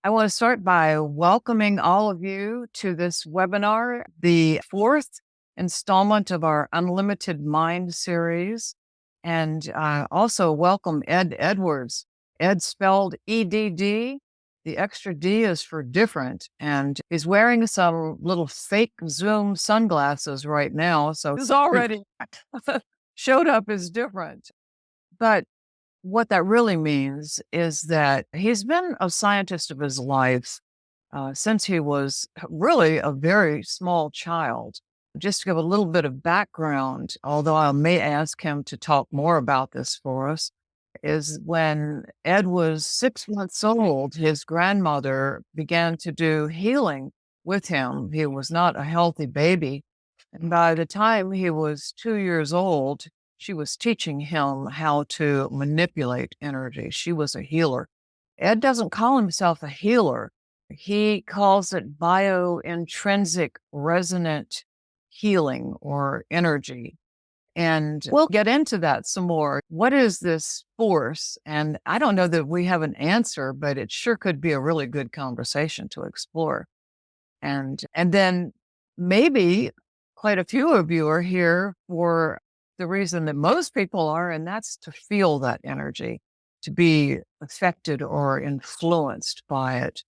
I want to start by welcoming all of you to this webinar, the fourth installment of our Unlimited Mind series. And also welcome Edd Edwards. Edd spelled EDD. The extra D is for different. And he's wearing some little fake Zoom sunglasses right now. So he's already showed up as different. But what that really means is that he's been a scientist of his life since he was really a very small child. Just to give a little bit of background, although I may ask him to talk more about this for us, is when Edd was 6 months old, his grandmother began to do healing with him. He was not a healthy baby. And by the time he was 2 years old, she was teaching him how to manipulate energy. She was a healer. Edd doesn't call himself a healer. He calls it bio-intrinsic resonant healing or energy. And we'll get into that some more. What is this force? And I don't know that we have an answer, but it sure could be a really good conversation to explore. And then maybe quite a few of you are here for the reason that most people are, and that's to feel that energy, to be affected or influenced by it.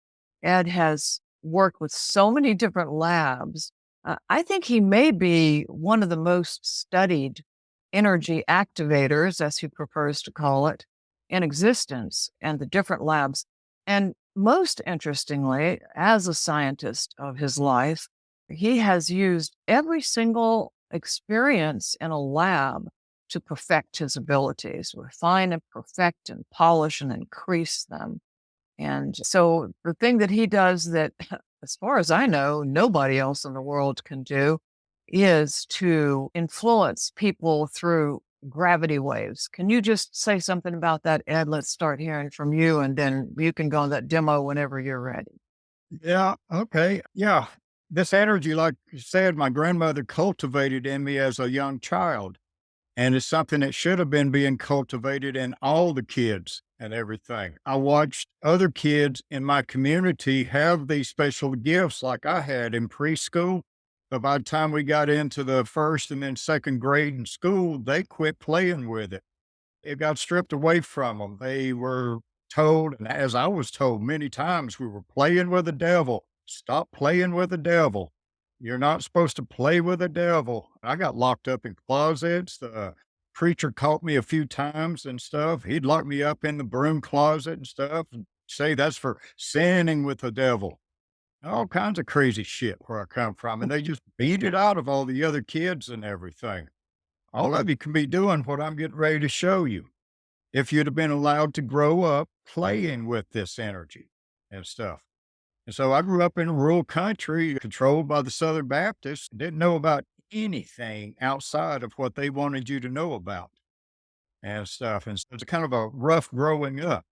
Edd has worked with so many different labs. I think he may be one of the most studied energy activators, as he prefers to call it, in existence, and the different labs. And most interestingly, as a scientist of his life, he has used every single experience in a lab to perfect his abilities, refine and perfect and polish and increase them. And so the thing that he does that, as far as I know, nobody else in the world can do is to influence people through gravity waves. Can you just say something about that, Edd? Let's start hearing from you, and then you can go on that demo whenever you're ready. Yeah. Okay. Yeah. This energy, like you said, my grandmother cultivated in me as a young child. And it's something that should have been being cultivated in all the kids and everything. I watched other kids in my community have these special gifts like I had in preschool. But by the time we got into the first and then second grade in school, they quit playing with it. It got stripped away from them. They were told, and as I was told many times, we were playing with the devil. Stop playing with the devil. You're not supposed to play with the devil. I got locked up in closets. The preacher caught me a few times and stuff. He'd lock me up in the broom closet and stuff and say that's for sinning with the devil. All kinds of crazy shit where I come from. And they just beat it out of all the other kids and everything. All of you can be doing what I'm getting ready to show you if you'd have been allowed to grow up playing with this energy and stuff. And so I grew up in a rural country controlled by the Southern Baptists, didn't know about anything outside of what they wanted you to know about and stuff. And so it's kind of a rough growing up.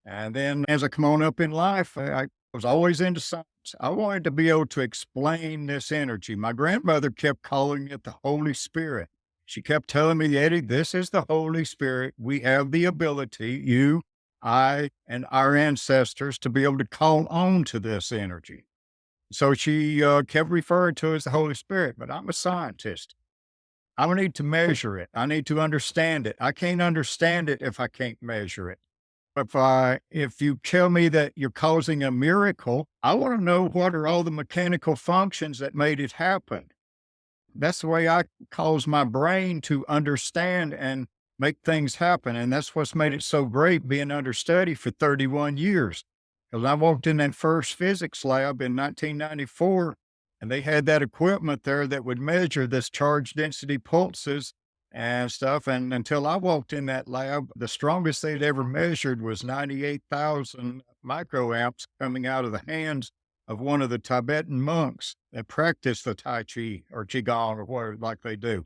And then as I come on up in life, I was always into science. I wanted to be able to explain this energy. My grandmother kept calling it the Holy Spirit. She kept telling me, Eddie, this is the Holy Spirit. We have the ability, you, I, and our ancestors, to be able to call on to this energy. So she kept referring to it as the Holy Spirit, but I'm a scientist. I need to measure it. I need to understand it. I can't understand it if I can't measure it. If you tell me that you're causing a miracle, I want to know what are all the mechanical functions that made it happen. That's the way I cause my brain to understand and make things happen. And that's what's made it so great being understudy for 31 years. Because I walked in that first physics lab in 1994, and they had that equipment there that would measure this charge density pulses and stuff. And until I walked in that lab, the strongest they'd ever measured was 98,000 microamps coming out of the hands of one of the Tibetan monks that practice the Tai Chi or Qigong or whatever like they do.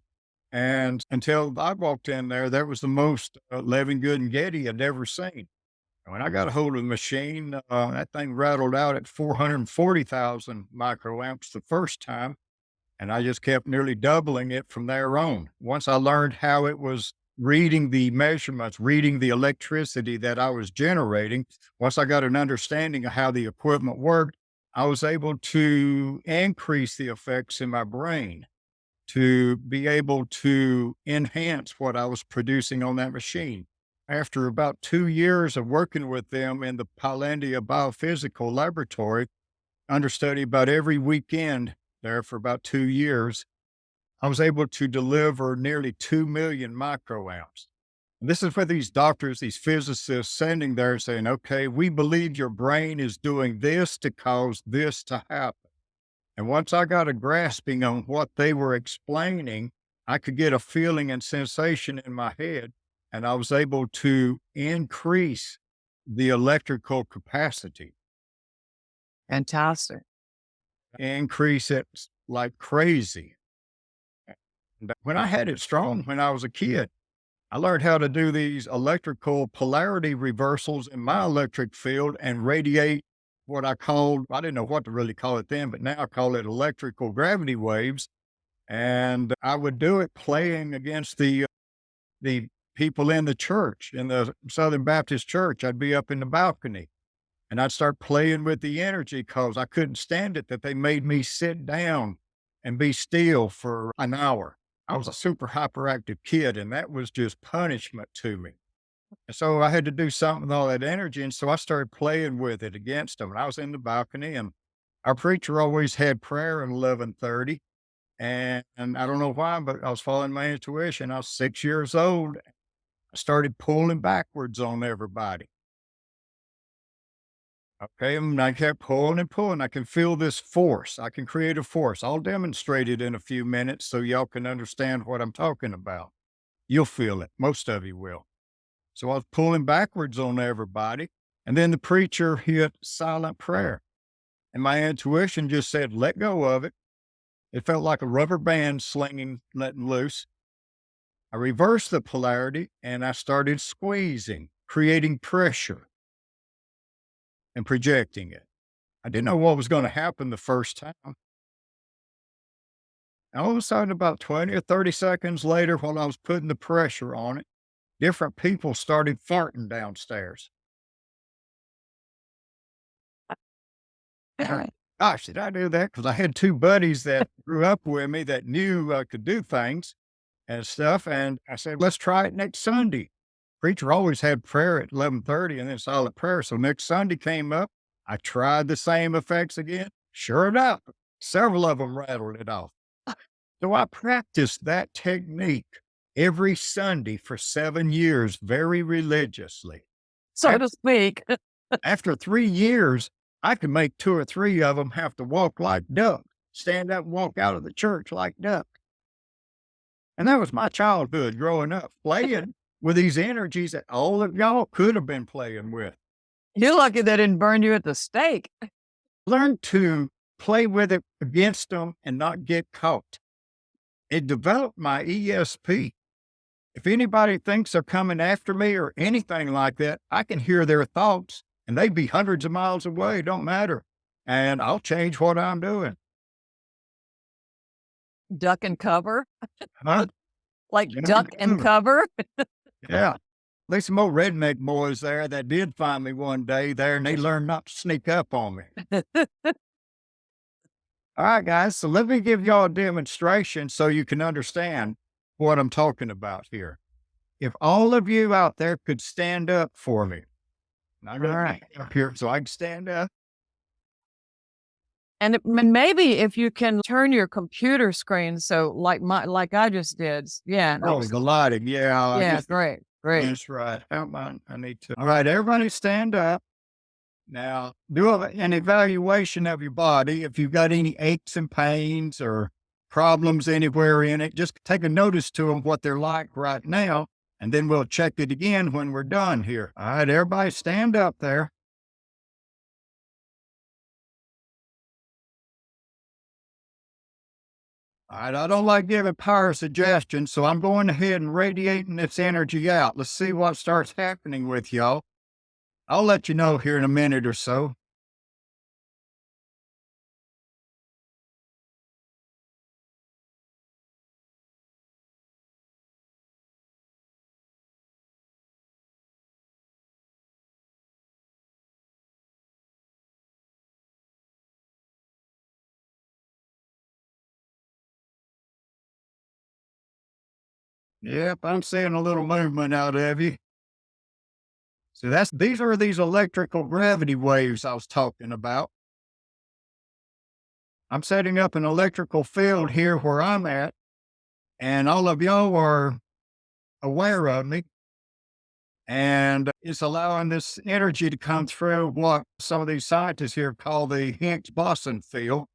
And until I walked in there, that was the most living good and Getty I'd ever seen. And when I got a hold of the machine, that thing rattled out at 440,000 microamps the first time. And I just kept nearly doubling it from there on. Once I learned how it was reading the measurements, reading the electricity that I was generating. Once I got an understanding of how the equipment worked, I was able to increase the effects in my brain to be able to enhance what I was producing on that machine. After about 2 years of working with them in the Palandia Biophysical Laboratory, understudy about every weekend there for about 2 years, I was able to deliver nearly 2 million microamps. This is for these doctors, these physicists sending there saying, okay, we believe your brain is doing this to cause this to happen. And once I got a grasping on what they were explaining, I could get a feeling and sensation in my head, and I was able to increase the electrical capacity, Fantastic. increase it like crazy. And when I had it strong when I was a kid, I learned how to do these electrical polarity reversals in my electric field and radiate what I called, I didn't know what to really call it then, but now I call it electrical gravity waves. And I would do it playing against the people in the church, in the Southern Baptist church. I'd be up in the balcony and I'd start playing with the energy because I couldn't stand it that they made me sit down and be still for an hour. I was a super hyperactive kid, and that was just punishment to me. And so I had to do something with all that energy. And so I started playing with it against them. And I was in the balcony, and our preacher always had prayer at 11:30. And I don't know why, but I was following my intuition. I was 6 years old. I started pulling backwards on everybody. Okay, and I kept pulling and pulling. I can feel this force. I can create a force. I'll demonstrate it in a few minutes so y'all can understand what I'm talking about. You'll feel it. Most of you will. So I was pulling backwards on everybody. And then the preacher hit silent prayer. And my intuition just said, let go of it. It felt like a rubber band slinging, letting loose. I reversed the polarity and I started squeezing, creating pressure and projecting it. I didn't know what was going to happen the first time. And all of a sudden, about 20 or 30 seconds later, while I was putting the pressure on it, different people started farting downstairs. Gosh, did I do that? Because I had two buddies that grew up with me that knew I could do things and stuff. And I said, let's try it next Sunday. Preacher always had prayer at 11:30 and then silent prayer. So next Sunday came up. I tried the same effects again. Sure enough, several of them rattled it off. So I practiced that technique every Sunday for 7 years very religiously. So to speak. After 3 years, I could make two or three of them have to walk like duck, stand up and walk out of the church like duck. And that was my childhood growing up, playing with these energies that all of y'all could have been playing with. You're lucky they didn't burn you at the stake. Learn to play with it against them and not get caught. It developed my ESP. If anybody thinks they're coming after me or anything like that, I can hear their thoughts and they'd be hundreds of miles away. Don't matter. And I'll change what I'm doing. Duck and cover. Huh? Like Yeah. duck and cover. Yeah. There's some old redneck boys there that did find me one day there and they learned not to sneak up on me. All right, guys. So let me give y'all a demonstration so you can understand what I'm talking about here. If all of you out there could stand up for me. I'm All going right. to up here so I can stand up. And maybe if you can turn your computer screen so like I just did. Yeah. Oh, the lighting. Yeah. I Yeah, guess great. that's right. How about I need to. All right, everybody stand up. Now, do an evaluation of your body. If you've got any aches and pains or problems anywhere in it, just take a notice to them what they're like right now, and then we'll check it again when we're done here. All right, everybody stand up there. All right, I don't like giving power suggestions, so I'm going ahead and radiating this energy out. Let's see what starts happening with y'all. I'll let you know here in a minute or so. Yep, I'm seeing a little movement out of you. So these are these electrical gravity waves I was talking about. I'm setting up an electrical field here where I'm at, and all of y'all are aware of me. And it's allowing this energy to come through what some of these scientists here call the Higgs boson field.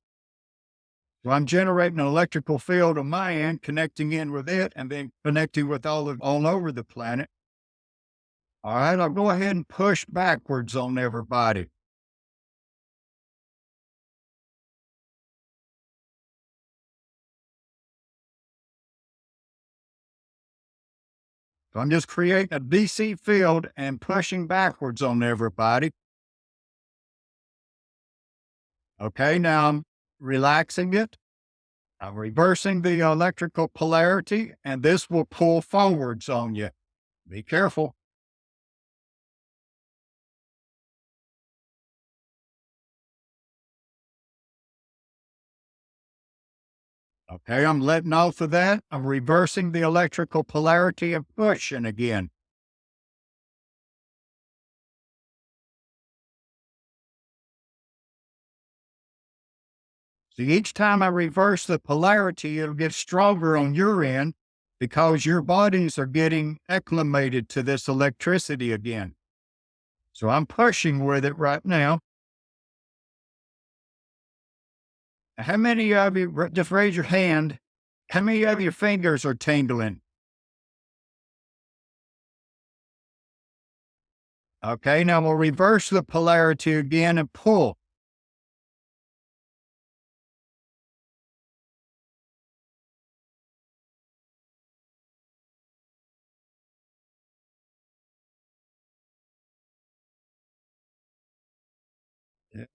So I'm generating an electrical field on my end, connecting in with it, and then connecting with all over the planet. All right, I'll go ahead and push backwards on everybody. So I'm just creating a DC field and pushing backwards on everybody. Okay, now I'm relaxing it. I'm reversing the electrical polarity, and this will pull forwards on you. Be careful. Okay, I'm letting off of that. I'm reversing the electrical polarity and pushing again. So each time I reverse the polarity, it'll get stronger on your end because your bodies are getting acclimated to this electricity again. So I'm pushing with it right now. How many of you, just raise your hand, how many of your fingers are tingling? Okay, now we'll reverse the polarity again and pull.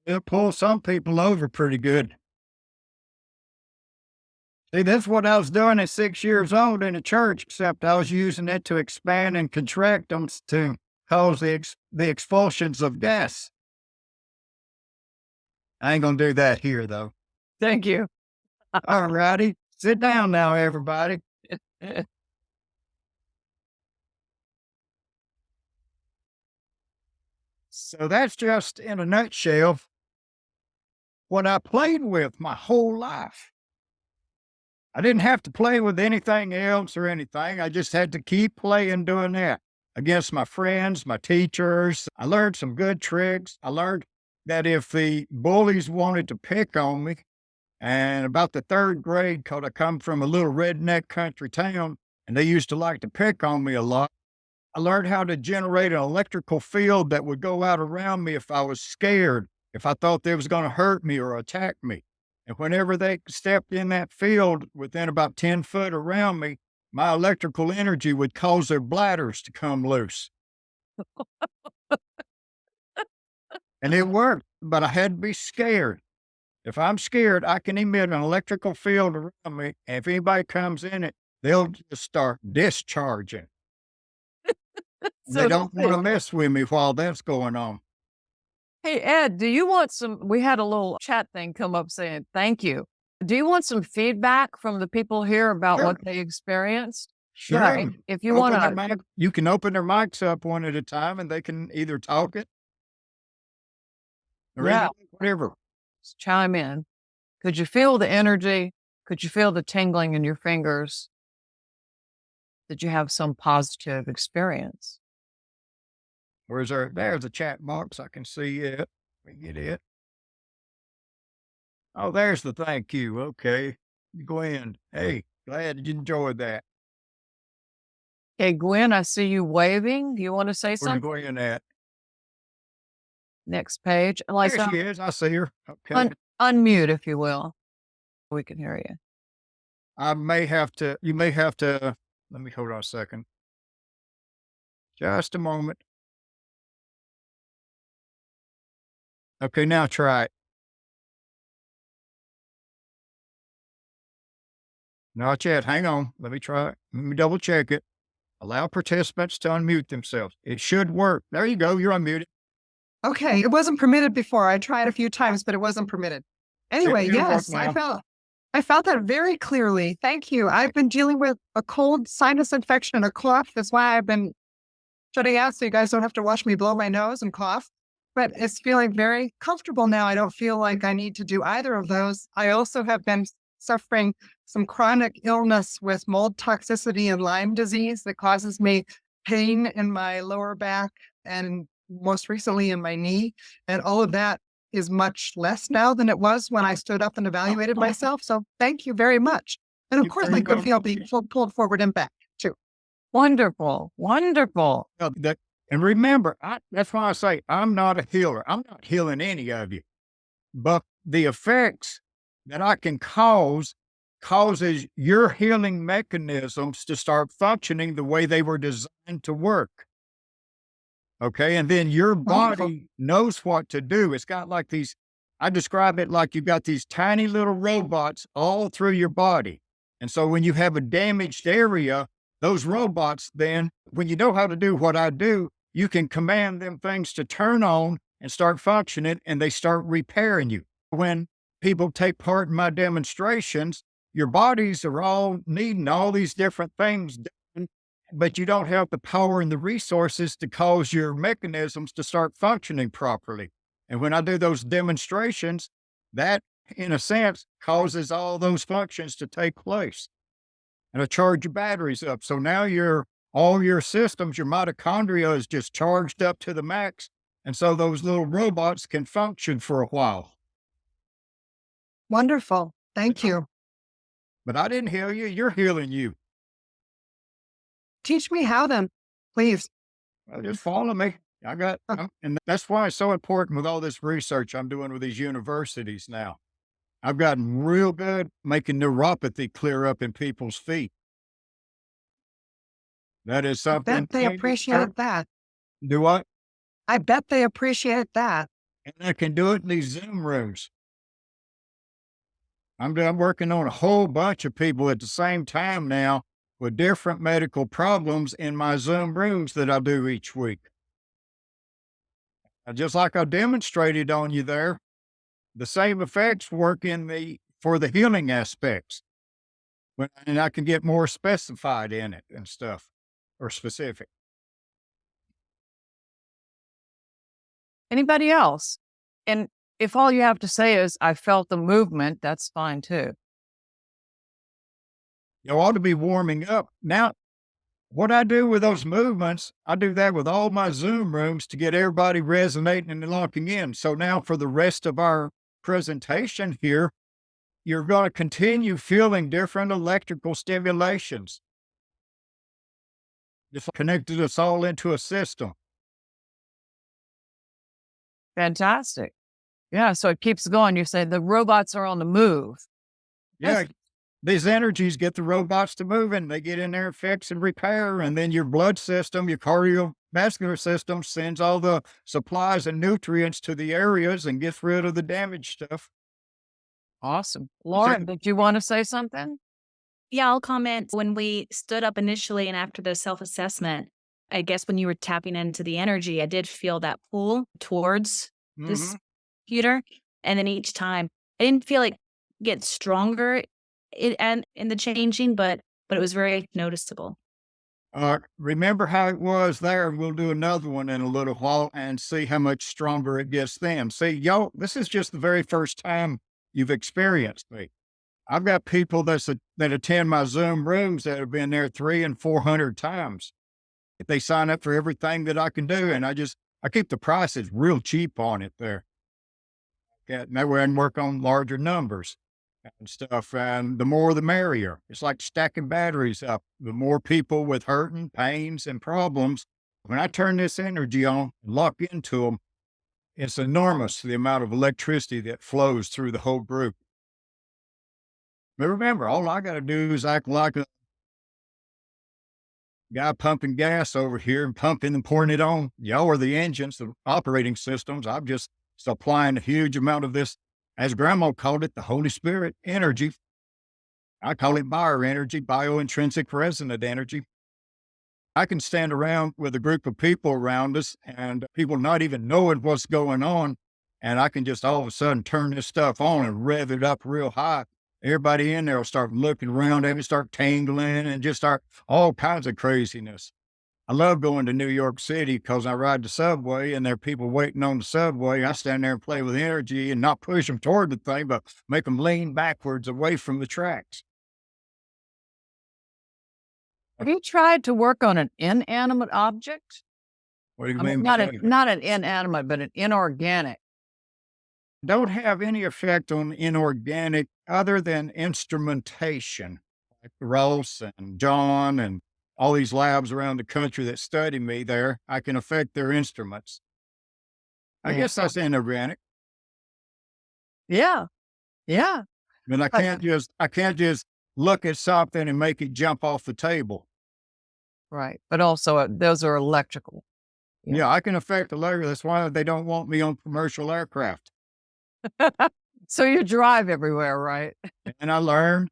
It'll pull some people over pretty good. See, that's what I was doing at 6 years old in the church, except I was using it to expand and contract them to cause the expulsions of gas. I ain't gonna do that here, though. Thank you. All righty. Sit down now, everybody. So that's just in a nutshell what I played with my whole life. I didn't have to play with anything else or anything. I just had to keep playing doing that against my friends, my teachers. I learned some good tricks. I learned that if the bullies wanted to pick on me, and about the third grade, because I come from a little redneck country town, and they used to like to pick on me a lot, I learned how to generate an electrical field that would go out around me if I was scared, if I thought they was going to hurt me or attack me. And whenever they stepped in that field within about 10 foot around me, my electrical energy would cause their bladders to come loose. And it worked, but I had to be scared. If I'm scared, I can emit an electrical field around me. And if anybody comes in it, they'll just start discharging. They So don't want to mess with me while that's going on. hey, Ed, do you want we had a little chat thing come up saying thank you. Do you want some feedback from the people here about Sure. what they experienced? Sure. Yeah, if you Open want their to, mic, you can open their mics up one at a time and they can either talk it or yeah, whatever. chime in. Could you feel the energy? Could you feel the tingling in your fingers? Did you have some positive experience? Where's there's a chat box. I can see it. We get it. Oh, there's the thank you. Okay. Gwen. Hey, glad you enjoyed that. Okay, Gwen, I see you waving. Do you want to say Where's something? Gwen at? Next page. There Lisa, she is. I see her. Okay. unmute if you will. We can hear you. You may have to, let me hold on a second. Just a moment. Okay, now try it. Not yet. Hang on. Let me try it. Let me double check it. Allow participants to unmute themselves. It should work. There you go. You're unmuted. Okay, it wasn't permitted before. I tried a few times, but it wasn't permitted. Anyway, It'll work yes, I now. felt I felt that very clearly. Thank you. I've been dealing with a cold sinus infection, a cough. That's why I've been shutting out so you guys don't have to watch me blow my nose and cough. But it's feeling very comfortable now. I don't feel like I need to do either of those. I also have been suffering some chronic illness with mold toxicity and Lyme disease that causes me pain in my lower back and most recently in my knee. And all of that is much less now than it was when I stood up and evaluated myself. So thank you very much. And of You're course, very I could feel welcome. being pulled forward and back too. Wonderful. Wonderful. And remember, that's why I say I'm not a healer. I'm not healing any of you. But the effects that I can causes your healing mechanisms to start functioning the way they were designed to work. Okay. And then your Wonderful. body knows what to do. It's got like these, I describe it like you've got these tiny little robots all through your body. And so when you have a damaged area, those robots, then when you know how to do what I do, you can command them things to turn on and start functioning and they start repairing you. When people take part in my demonstrations, your bodies are all needing all these different things done, but you don't have the power and the resources to cause your mechanisms to start functioning properly. And when I do those demonstrations, that in a sense causes all those functions to take place. And I charge your batteries up. So now all your systems, your mitochondria is just charged up to the max. And so those little robots can function for a while. Wonderful. Thank you. But I didn't heal you. You're healing you. Teach me how then, please. Well, just follow me. And that's why it's so important with all this research I'm doing with these universities now. I've gotten real good making neuropathy clear up in people's feet. That is I something. bet they appreciate that. Do I? I bet they appreciate that. And I can do it in these Zoom rooms. I'm working on a whole bunch of people at the same time now with different medical problems in my Zoom rooms that I do each week. And just like I demonstrated on you there, the same effects work for the healing aspects. And I can get more specified in it and stuff, or specific. Anybody else? And if all you have to say is, I felt the movement, that's fine too. You ought to be warming up. Now, what I do with those movements, I do that with all my Zoom rooms to get everybody resonating and locking in. So now for the rest of our presentation here, you're going to continue feeling different electrical stimulations. Just connected us all into a system. Fantastic. Yeah. So it keeps going. You say the robots are on the move. Yeah. These energies get the robots to move and they get in there and fix and repair. And then your blood system, your cardiovascular system sends all the supplies and nutrients to the areas and gets rid of the damaged stuff. Awesome. Lauren, did you want to say something? Yeah, I'll comment. When we stood up initially and after the self-assessment, I guess when you were tapping into the energy, I did feel that pull towards this computer. And then each time, I didn't feel like get stronger and in the changing, but it was very noticeable. Remember how it was there. We'll do another one in a little while and see how much stronger it gets then. See, y'all, this is just the very first time you've experienced me. I've got people that attend my Zoom rooms that have been there 300 and 400 times. If they sign up for everything that I can do, and I keep the prices real cheap on it there. That way I can work on larger numbers and stuff. And the more, the merrier. It's like stacking batteries up. The more people with hurting, pains, and problems, when I turn this energy on and lock into them, it's enormous, the amount of electricity that flows through the whole group. But remember, all I got to do is act like a guy pumping gas over here and pumping and pouring it on. Y'all are the engines, the operating systems. I'm just supplying a huge amount of this, as Grandma called it, the Holy Spirit energy. I call it bioenergy, bio-intrinsic resonant energy. I can stand around with a group of people around us and people not even knowing what's going on. And I can just all of a sudden turn this stuff on and rev it up real high. Everybody in there will start looking around at me, start tingling, and just start all kinds of craziness. I love going to New York City because I ride the subway and there are people waiting on the subway. I stand there and play with energy and not push them toward the thing, but make them lean backwards away from the tracks. Have you tried to work on an inanimate object? What do you I mean, mean? not an inanimate, but an inorganic. Don't have any effect on inorganic other than instrumentation. Like Ross and John and all these labs around the country that study me there, I can affect their instruments. I Yeah. guess that's inorganic. Yeah. Yeah. I mean, I But- can't just look at something and make it jump off the table. Right. But also, those are electrical. Yeah. Yeah, I can affect the layer. That's why they don't want me on commercial aircraft. So you drive everywhere, right? And I learned.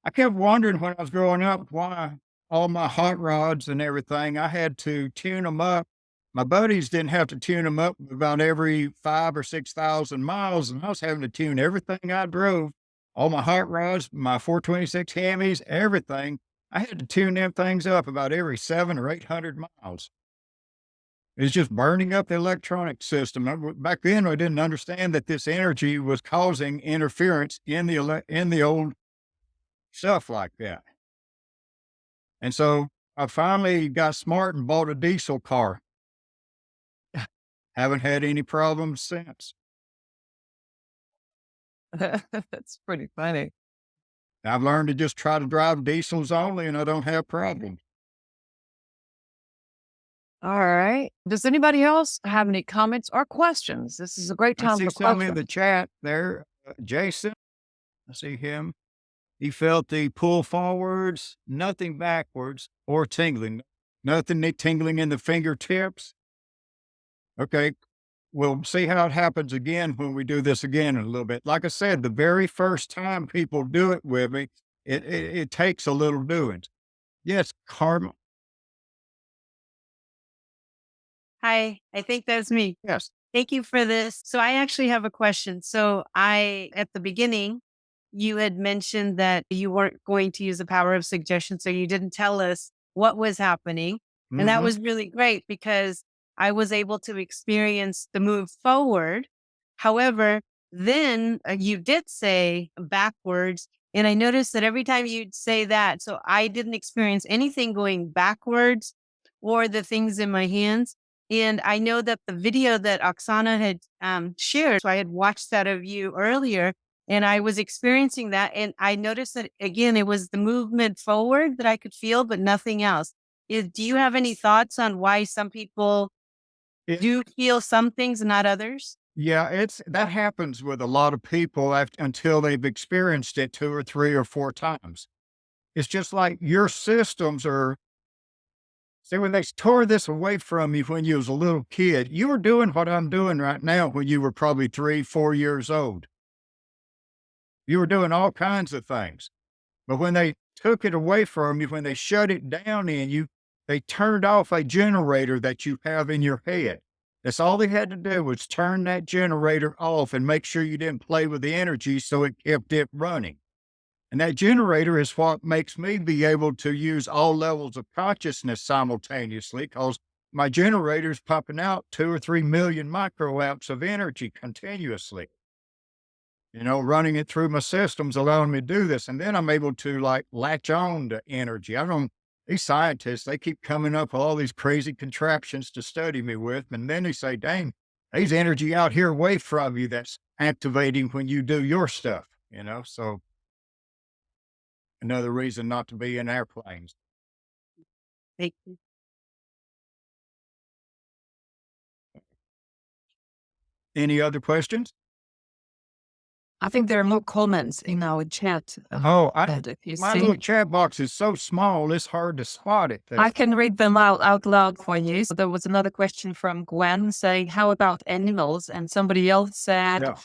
I kept wondering when I was growing up why all my hot rods and everything, I had to tune them up. My buddies didn't have to tune them up about every 5 or 6,000 miles, and I was having to tune everything I drove, all my hot rods, my 426 Hemis, everything. I had to tune them things up about every 700 or 800 miles. It's just burning up the electronic system. Back then, I didn't understand that this energy was causing interference in the old stuff like that. And so I finally got smart and bought a diesel car. Haven't had any problems since. That's pretty funny. I've learned to just try to drive diesels only, and I don't have problems. All right. Does anybody else have any comments or questions? This is a great I time see for some in questions. the chat there. Jason, I see him. He felt the pull forwards, nothing backwards or tingling, nothing tingling in the fingertips. Okay. We'll see how it happens again when we do this again in a little bit. Like I said, the very first time people do it with me, it takes a little doing. Yes, Karma. Hi, I think that's me. Yes. Thank you for this. So I actually have a question. At the beginning, you had mentioned that you weren't going to use the power of suggestion. So you didn't tell us what was happening. And that Mhm. was really great because I was able to experience the move forward. However, then you did say backwards. And I noticed that every time you'd say that, so I didn't experience anything going backwards or the things in my hands. And I know that the video that Oksana had shared, so I had watched that of you earlier, and I was experiencing that. And I noticed that, again, it was the movement forward that I could feel, but nothing else. Do you have any thoughts on why some people It- do feel some things and not others? Yeah, that happens with a lot of people until they've experienced it 2 or 3 or 4 times. It's just like your systems are. See, when they tore this away from you when you was a little kid, you were doing what I'm doing right now when you were probably 3, 4 years old. You were doing all kinds of things. But when they took it away from you, when they shut it down in you, they turned off a generator that you have in your head. That's all they had to do was turn that generator off and make sure you didn't play with the energy so it kept it running. And that generator is what makes me be able to use all levels of consciousness simultaneously because my generator is pumping out 2 or 3 million microamps of energy continuously. Running it through my systems, allowing me to do this. And then I'm able to like latch on to energy. These scientists, they keep coming up with all these crazy contraptions to study me with. And then they say, dang, there's energy out here away from you that's activating when you do your stuff, So another reason not to be in airplanes. Thank you. Any other questions? I think there are no comments in our chat. Oh, If you my see, little chat box is so small, it's hard to spot it there. I can read them out loud for you. So there was another question from Gwen saying, how about animals? And somebody else said, Yeah.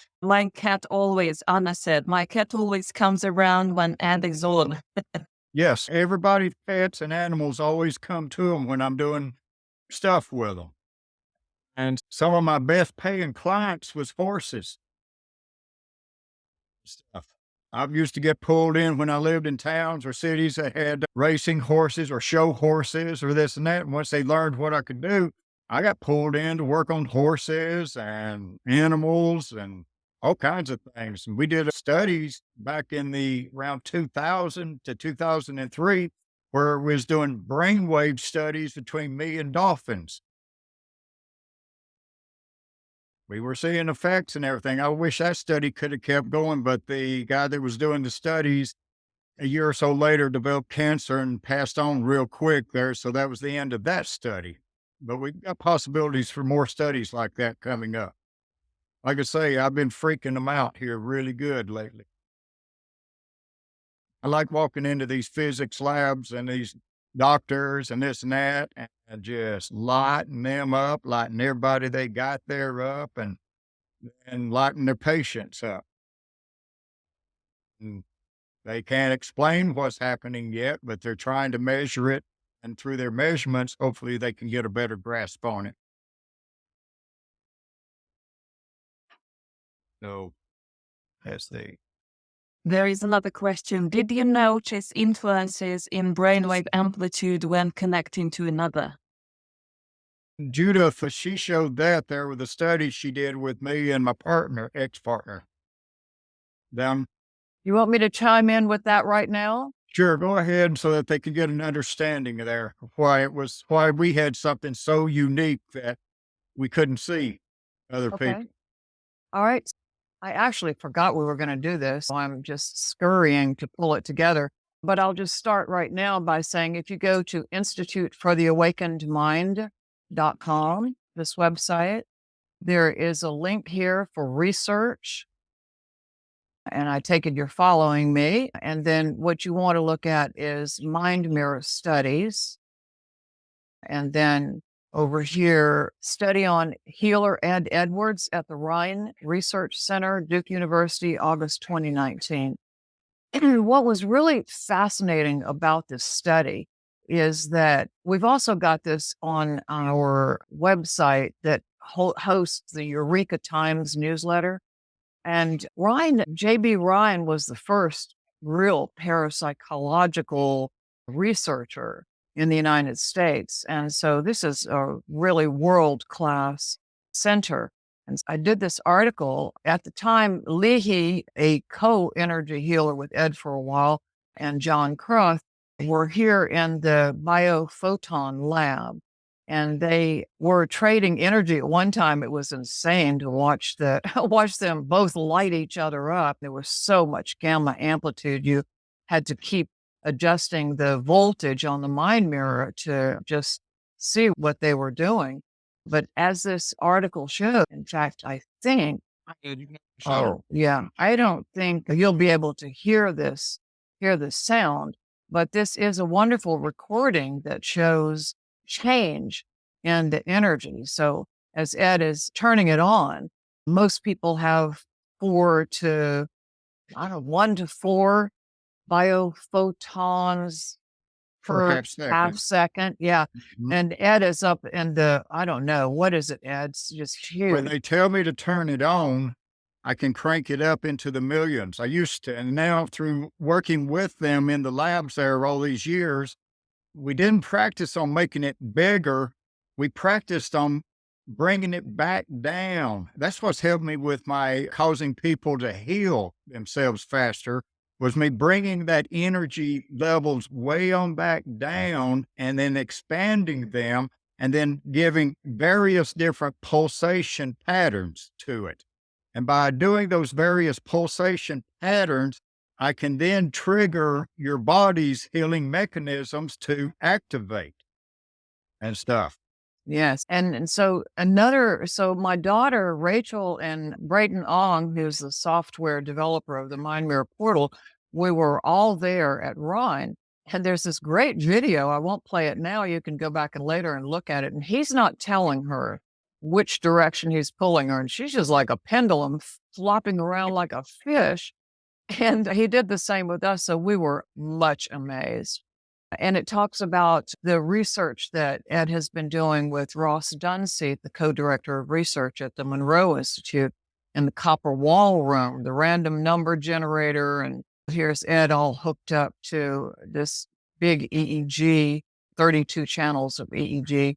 Anna said, my cat always comes around when Edd is on. Yes, everybody, pets and animals always come to them when I'm doing stuff with them. And some of my best paying clients was horses. Stuff. I used to get pulled in when I lived in towns or cities that had racing horses or show horses or this and that. And once they learned what I could do, I got pulled in to work on horses and animals and all kinds of things. And we did studies back in the around 2000 to 2003 where we was doing brainwave studies between me and dolphins. We were seeing effects and everything. I wish that study could have kept going, but the guy that was doing the studies a year or so later developed cancer and passed on real quick there. So that was the end of that study. But we've got possibilities for more studies like that coming up. Like I say, I've been freaking them out here really good lately. I like walking into these physics labs and these doctors and this and that and just lighting them up, lighting everybody they got there up and lighting their patients up. And they can't explain what's happening yet, but they're trying to measure it. And through their measurements, hopefully they can get a better grasp on it. So that's There is another question. Did you notice influences in brainwave amplitude when connecting to another? Judith, she showed that there with a study she did with me and my partner, ex-partner. Them. You want me to chime in with that right now? Sure, go ahead so that they can get an understanding of there, why we had something so unique that we couldn't see other Okay. people. All right. I actually forgot we were going to do this. So I'm just scurrying to pull it together. But I'll just start right now by saying if you go to institutefortheawakenedmind.com, this website, there is a link here for research. And I take it you're following me. And then what you want to look at is mind mirror studies. And then over here, study on healer Edd Edwards at the Rhine Research Center, Duke University, August 2019. What was really fascinating about this study is that we've also got this on our website that hosts the Eureka Times newsletter. And J.B. Ryan was the first real parapsychological researcher in the United States. And so this is a really world-class center. And I did this article at the time. Leahy, a co-energy healer with Ed for a while, and John Cruth were here in the Biophoton lab. And they were trading energy at one time. It was insane to watch them both light each other up. There was so much gamma amplitude. You had to keep adjusting the voltage on the mind mirror to just see what they were doing. But as this article showed, in fact, I think, I don't think you'll be able to hear this sound, but this is a wonderful recording that shows change in the energy. So as Ed is turning it on, most people have 1 to 4 biophotons per half second. Yeah. Mhm. And Ed is up in the, I don't know, what is it, Ed? It's just huge. When they tell me to turn it on, I can crank it up into the millions. I used to, and now through working with them in the labs there all these years, we didn't practice on making it bigger. We practiced on bringing it back down. That's what's helped me with my causing people to heal themselves faster, was me bringing that energy levels way on back down and then expanding them and then giving various different pulsation patterns to it. And by doing those various pulsation patterns, I can then trigger your body's healing mechanisms to activate and stuff. Yes. And so my daughter, Rachel, and Brayton Ong, who's the software developer of the Mind Mirror Portal, we were all there at Rhine. And there's this great video. I won't play it now. You can go back and later and look at it. And he's not telling her which direction he's pulling her. And she's just like a pendulum flopping around like a fish. And he did the same with us. So we were much amazed. And it talks about the research that Ed has been doing with Ross Dunseith, the co-director of research at the Monroe Institute. in the copper wall room, the random number generator. And here's Ed all hooked up to this big EEG, 32 channels of EEG.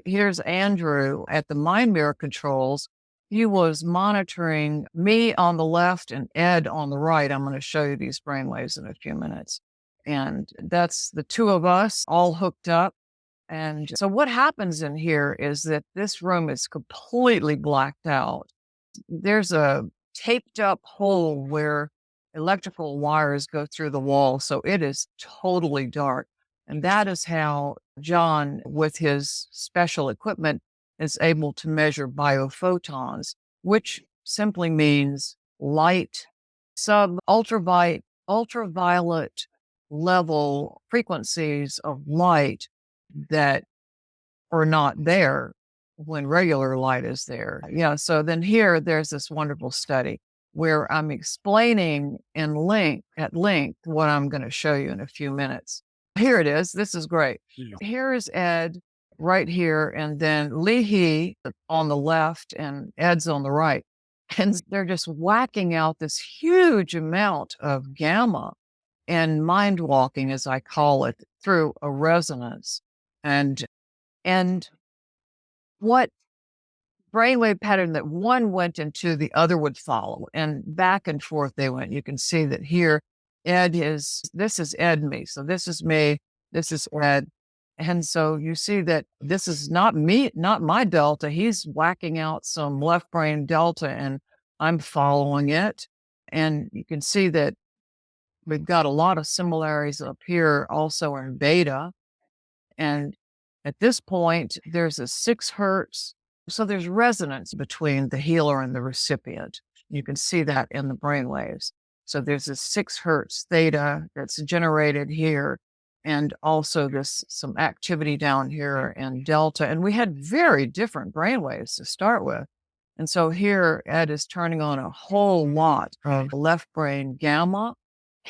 Here's Andrew at the mind mirror controls. He was monitoring me on the left and Ed on the right. I'm going to show you these brainwaves in a few minutes. And that's the two of us all hooked up. And so what happens in here is that this room is completely blacked out. There's a taped up hole where electrical wires go through the wall. So it is totally dark. And that is how John, with his special equipment, is able to measure biophotons, which simply means light, ultraviolet level frequencies of light that are not there when regular light is there. Yeah. So then here, there's this wonderful study where I'm explaining at length what I'm going to show you in a few minutes. Here it is. This is great. Here is Ed right here, and then Leahy on the left and Ed's on the right. And they're just whacking out this huge amount of gamma and mind walking, as I call it, through a resonance. And what brainwave pattern that one went into, the other would follow, and back and forth they went. You can see that here, this is Ed me. So this is me, this is Ed. And so you see that this is not me, not my delta. He's whacking out some left brain delta and I'm following it. And you can see that we've got a lot of similarities up here also in beta. And at this point, there's a 6 hertz. So there's resonance between the healer and the recipient. You can see that in the brain waves. So there's a 6 hertz theta that's generated here. And also some activity down here in delta. And we had very different brain waves to start with. And so here, Ed is turning on a whole lot of left brain gamma.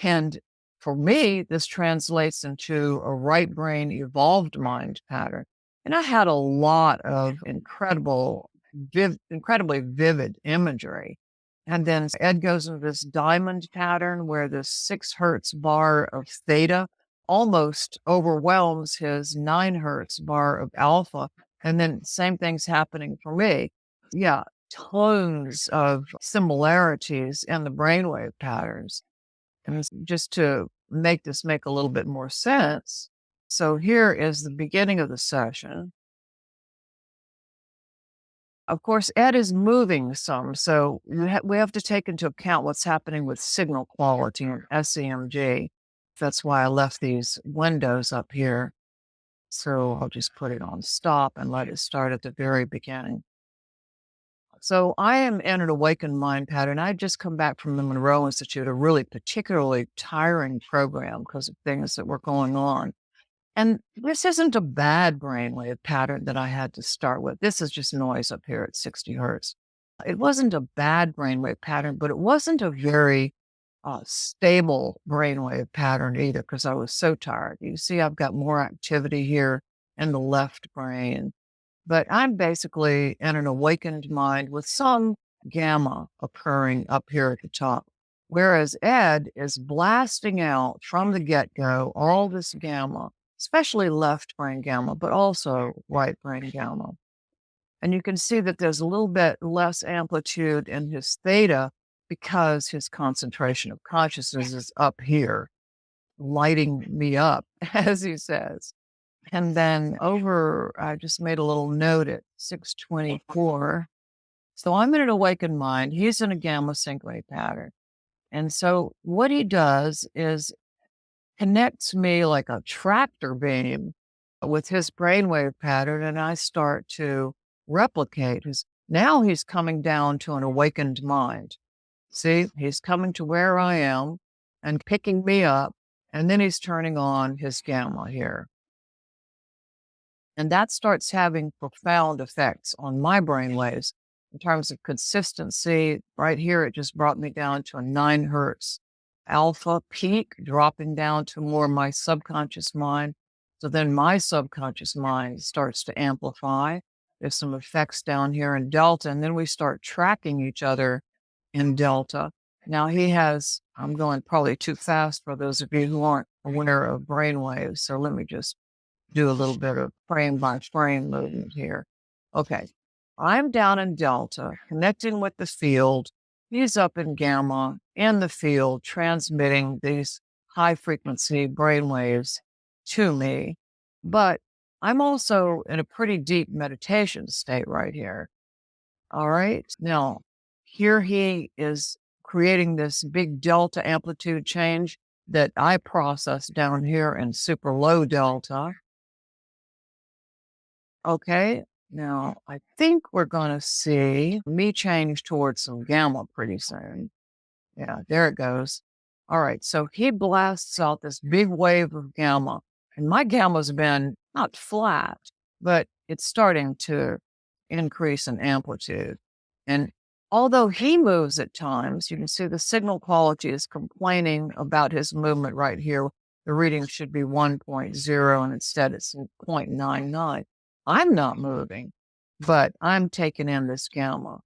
And for me, this translates into a right brain evolved mind pattern. And I had a lot of incredibly vivid imagery. And then Ed goes into this diamond pattern where this 6 hertz bar of theta almost overwhelms his 9 hertz bar of alpha. And then same thing's happening for me. Yeah, tons of similarities in the brainwave patterns. And just to make this make a little bit more sense. So here is the beginning of the session. Of course, Ed is moving some, so we have to take into account what's happening with signal quality and SEMG. That's why I left these windows up here. So I'll just put it on stop and let it start at the very beginning. So I am in an awakened mind pattern. I had just come back from the Monroe Institute, a really particularly tiring program because of things that were going on. And this isn't a bad brainwave pattern that I had to start with. This is just noise up here at 60 hertz. It wasn't a bad brainwave pattern, but it wasn't a very stable brainwave pattern either because I was so tired. You see, I've got more activity here in the left brain, but I'm basically in an awakened mind with some gamma occurring up here at the top. Whereas Ed is blasting out from the get-go all this gamma, especially left brain gamma, but also right brain gamma. And you can see that there's a little bit less amplitude in his theta because his concentration of consciousness is up here, lighting me up, as he says. And then I just made a little note at 624. So I'm in an awakened mind. He's in a gamma sync wave pattern. And so what he does is connects me like a tractor beam with his brainwave pattern, and I start to replicate now he's coming down to an awakened mind. See, he's coming to where I am and picking me up, and then he's turning on his gamma here. And that starts having profound effects on my brainwaves in terms of consistency. Right here, it just brought me down to a 9 hertz alpha peak, dropping down to more my subconscious mind. So then my subconscious mind starts to amplify. There's some effects down here in delta, and then we start tracking each other in delta. Now he has, I'm going probably too fast for those of you who aren't aware of brainwaves. So let me just do a little bit of frame by frame movement here. Okay. I'm down in delta, connecting with the field. He's up in gamma in the field, transmitting these high frequency brainwaves to me. But I'm also in a pretty deep meditation state right here. All right. Now, here he is creating this big delta amplitude change that I process down here in super low delta. Okay. Now, I think we're going to see me change towards some gamma pretty soon. Yeah, there it goes. All right. So he blasts out this big wave of gamma, and my gamma's been not flat, but it's starting to increase in amplitude. And although he moves at times, you can see the signal quality is complaining about his movement right here. The reading should be 1.0, and instead it's 0.99. I'm not moving, but I'm taking in this gamma.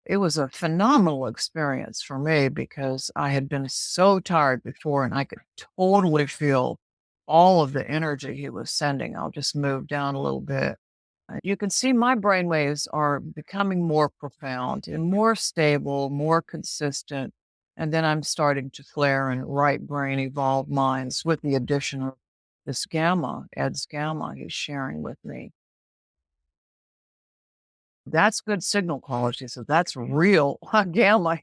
It was a phenomenal experience for me because I had been so tired before, and I could totally feel all of the energy he was sending. I'll just move down a little bit. You can see my brain waves are becoming more profound and more stable, more consistent. And then I'm starting to flare in right brain evolved minds with the addition of this gamma, Edd's gamma he's sharing with me. That's good signal quality. So that's real gamma,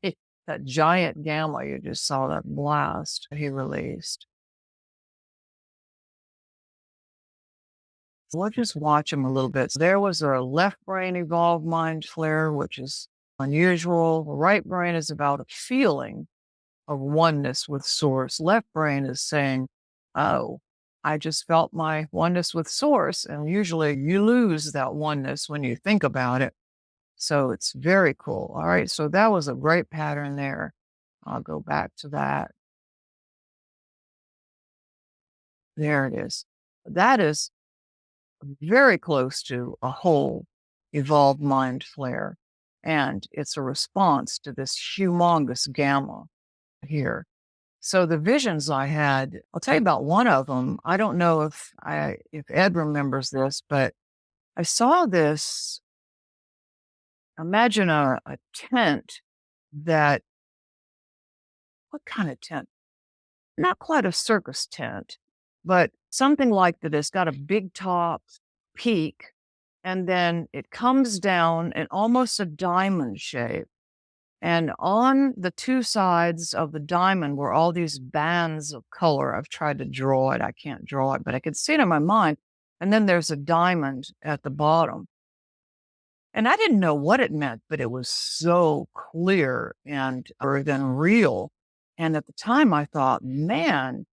that giant gamma you just saw, that blast he released. We'll just watch him a little bit. There was a left brain evolved mind flare, which is unusual. Right brain is about a feeling of oneness with source. Left brain is saying, oh, I just felt my oneness with source. And usually you lose that oneness when you think about it. So it's very cool. All right. So that was a great pattern there. I'll go back to that. There it is. That is very close to a whole evolved mind flare. And it's a response to this humongous gamma here. So the visions I had, I'll tell you about one of them. I don't know if Edd remembers this, but I saw this. Imagine a tent that, what kind of tent? Not quite a circus tent, but something like that. It's got a big top peak, and then it comes down in almost a diamond shape. And on the two sides of the diamond were all these bands of color. I've tried to draw it. I can't draw it, but I could see it in my mind. And then there's a diamond at the bottom. And I didn't know what it meant, but it was so clear and then real. And at the time I thought, man,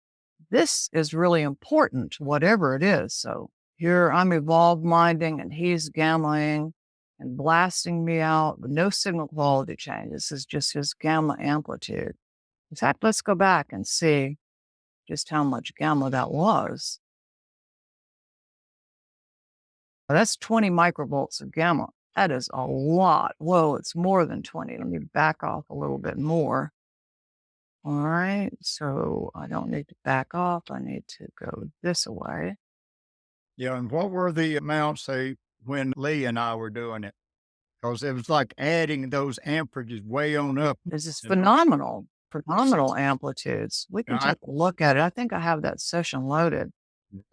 this is really important, whatever it is. So here I'm evolved minding and he's gammaing and blasting me out with no signal quality change. This is just his gamma amplitude. In fact, let's go back and see just how much gamma that was. Well, that's 20 microvolts of gamma. That is a lot. Whoa, it's more than 20. Let me back off a little bit more. All right, so I don't need to back off. I need to go this way. Yeah, and what were the amounts, say, when Lee and I were doing it? Because it was like adding those amperages way on up. This is you know. phenomenal amplitudes. We can take a look at it. I think I have that session loaded.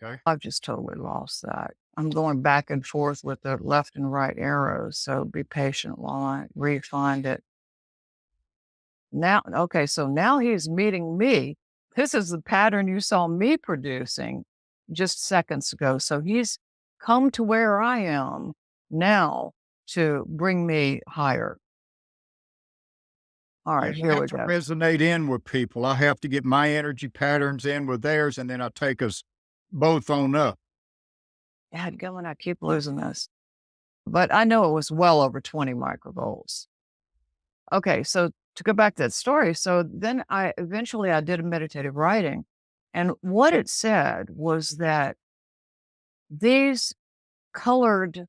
Okay. I've just totally lost that. I'm going back and forth with the left and right arrows, so be patient while I re-find it. Now, okay, so now he's meeting me. This is the pattern you saw me producing just seconds ago. So he's come to where I am now to bring me higher. All right, here we go. Resonate in with people. I have to get my energy patterns in with theirs, and then I take us both on up. Dadgummit, I keep losing this. But I know it was well over 20 microvolts. Okay, so to go back to that story, so then I did a meditative writing. And what it said was that these colored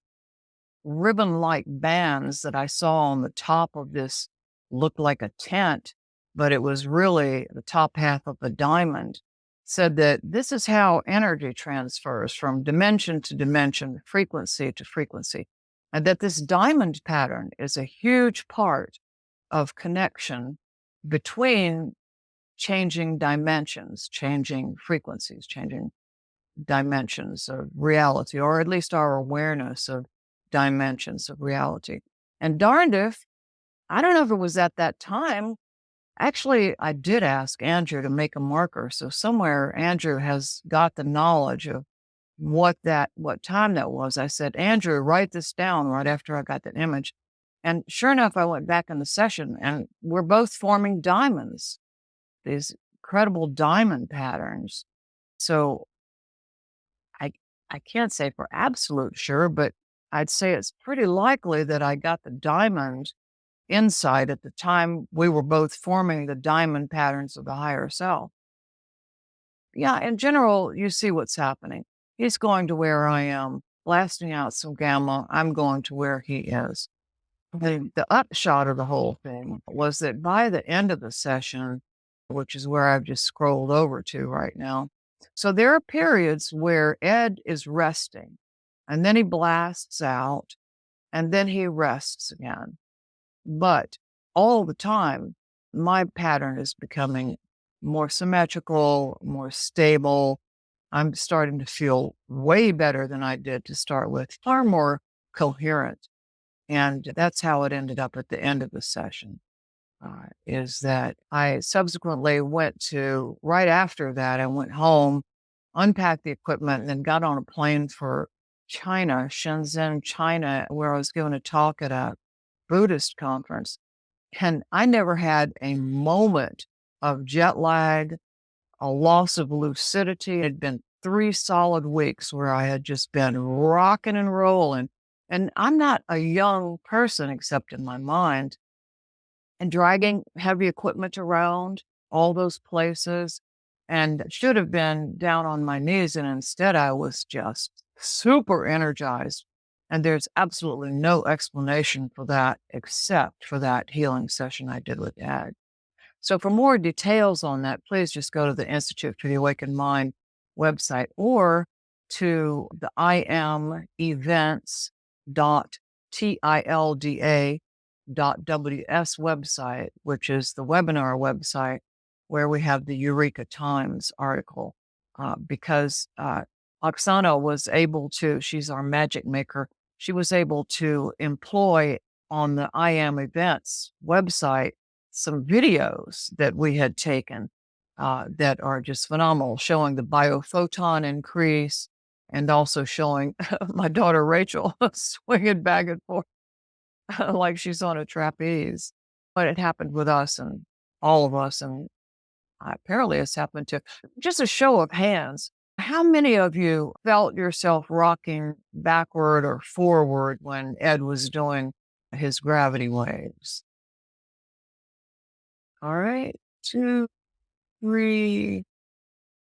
ribbon-like bands that I saw on the top of this, looked like a tent, but it was really the top half of a diamond, said that this is how energy transfers from dimension to dimension, frequency to frequency, and that this diamond pattern is a huge part of connection between changing dimensions, changing frequencies, changing dimensions of reality, or at least our awareness of dimensions of reality. And darned if, I don't know if it was at that time. Actually, I did ask Andrew to make a marker. So somewhere Andrew has got the knowledge of what time that was. I said, Andrew, write this down right after I got that image. And sure enough, I went back in the session and we're both forming diamonds, these incredible diamond patterns. So I can't say for absolute sure, but I'd say it's pretty likely that I got the diamond insight at the time we were both forming the diamond patterns of the higher self. Yeah, in general, you see what's happening. He's going to where I am, blasting out some gamma. I'm going to where he is. The upshot of the whole thing was that by the end of the session, which is where I've just scrolled over to right now. So there are periods where Ed is resting, and then he blasts out, and then he rests again. But all the time, my pattern is becoming more symmetrical, more stable. I'm starting to feel way better than I did to start with, far more coherent. And that's how it ended up at the end of the session, is that I subsequently right after that, I went home, unpacked the equipment, and then got on a plane for China, Shenzhen, China, where I was giving a talk at a Buddhist conference. And I never had a moment of jet lag, a loss of lucidity. It had been 3 solid weeks where I had just been rocking and rolling. And I'm not a young person except in my mind. And dragging heavy equipment around all those places, and should have been down on my knees. And instead, I was just super energized. And there's absolutely no explanation for that except for that healing session I did with Ed. So for more details on that, please just go to the Institute for the Awakened Mind website or to the IAM events.tilda.ws website, which is the webinar website where we have the Eureka Times article, because Oksana was able to, she's our magic maker, she was able to employ on the IAM events website some videos that we had taken that are just phenomenal, showing the biophoton increase and also showing my daughter Rachel swinging back and forth like she's on a trapeze. But it happened with us and all of us, and apparently it's happened to just a show of hands. How many of you felt yourself rocking backward or forward when Ed was doing his gravity waves? All right, 2, 3,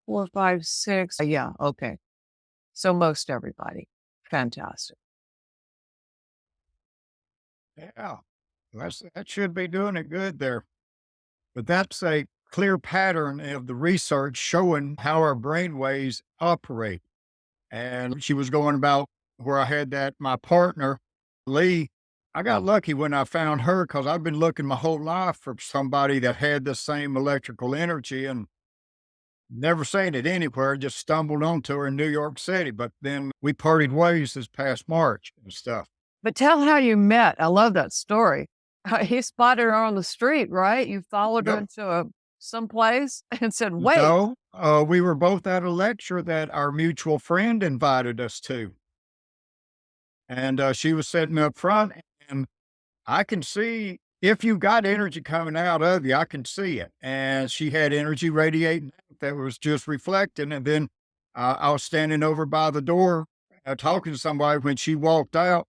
4, 5, 6. Yeah, okay. So most everybody. Fantastic. Yeah, that should be doing it good there. But that's a clear pattern of the research showing how our brain waves operate. And she was going about where I had my partner, Lee. I got lucky when I found her because I've been looking my whole life for somebody that had the same electrical energy and never seen it anywhere. Just stumbled onto her in New York City. But then we parted ways this past March and stuff. But tell how you met. I love that story. He spotted her on the street, right? You followed her into someplace and said, wait. No, we were both at a lecture that our mutual friend invited us to. And she was sitting up front, and I can see if you got energy coming out of you, I can see it. And she had energy radiating out that was just reflecting. And then I was standing over by the door talking to somebody when she walked out.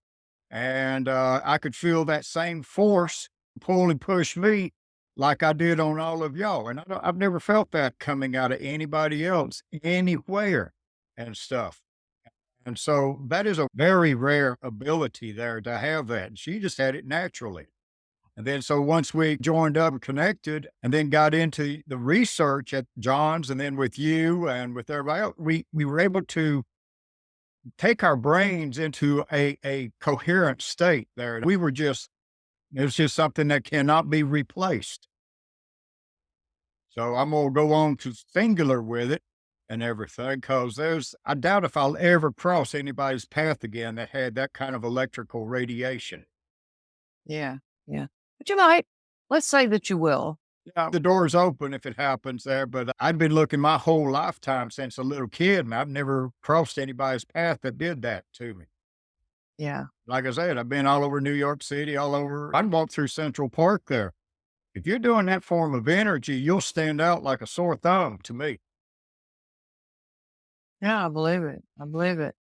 And I could feel that same force pull and push me like I did on all of y'all. And I've never felt that coming out of anybody else, anywhere and stuff. And so that is a very rare ability there to have that. She just had it naturally. And then, so once we joined up and connected and then got into the research at John's and then with you and with everybody else, we were able to take our brains into a coherent state there. We were just, it was just something that cannot be replaced. So I'm going to go on to singular with it and everything, because I doubt if I'll ever cross anybody's path again that had that kind of electrical radiation. Yeah. Yeah. But you might. Let's say that you will. Yeah, the door's open if it happens there, but I've been looking my whole lifetime since a little kid, and I've never crossed anybody's path that did that to me. Yeah. Like I said, I've been all over New York City, all over. I'd walk through Central Park there. If you're doing that form of energy, you'll stand out like a sore thumb to me. Yeah, I believe it. I believe it.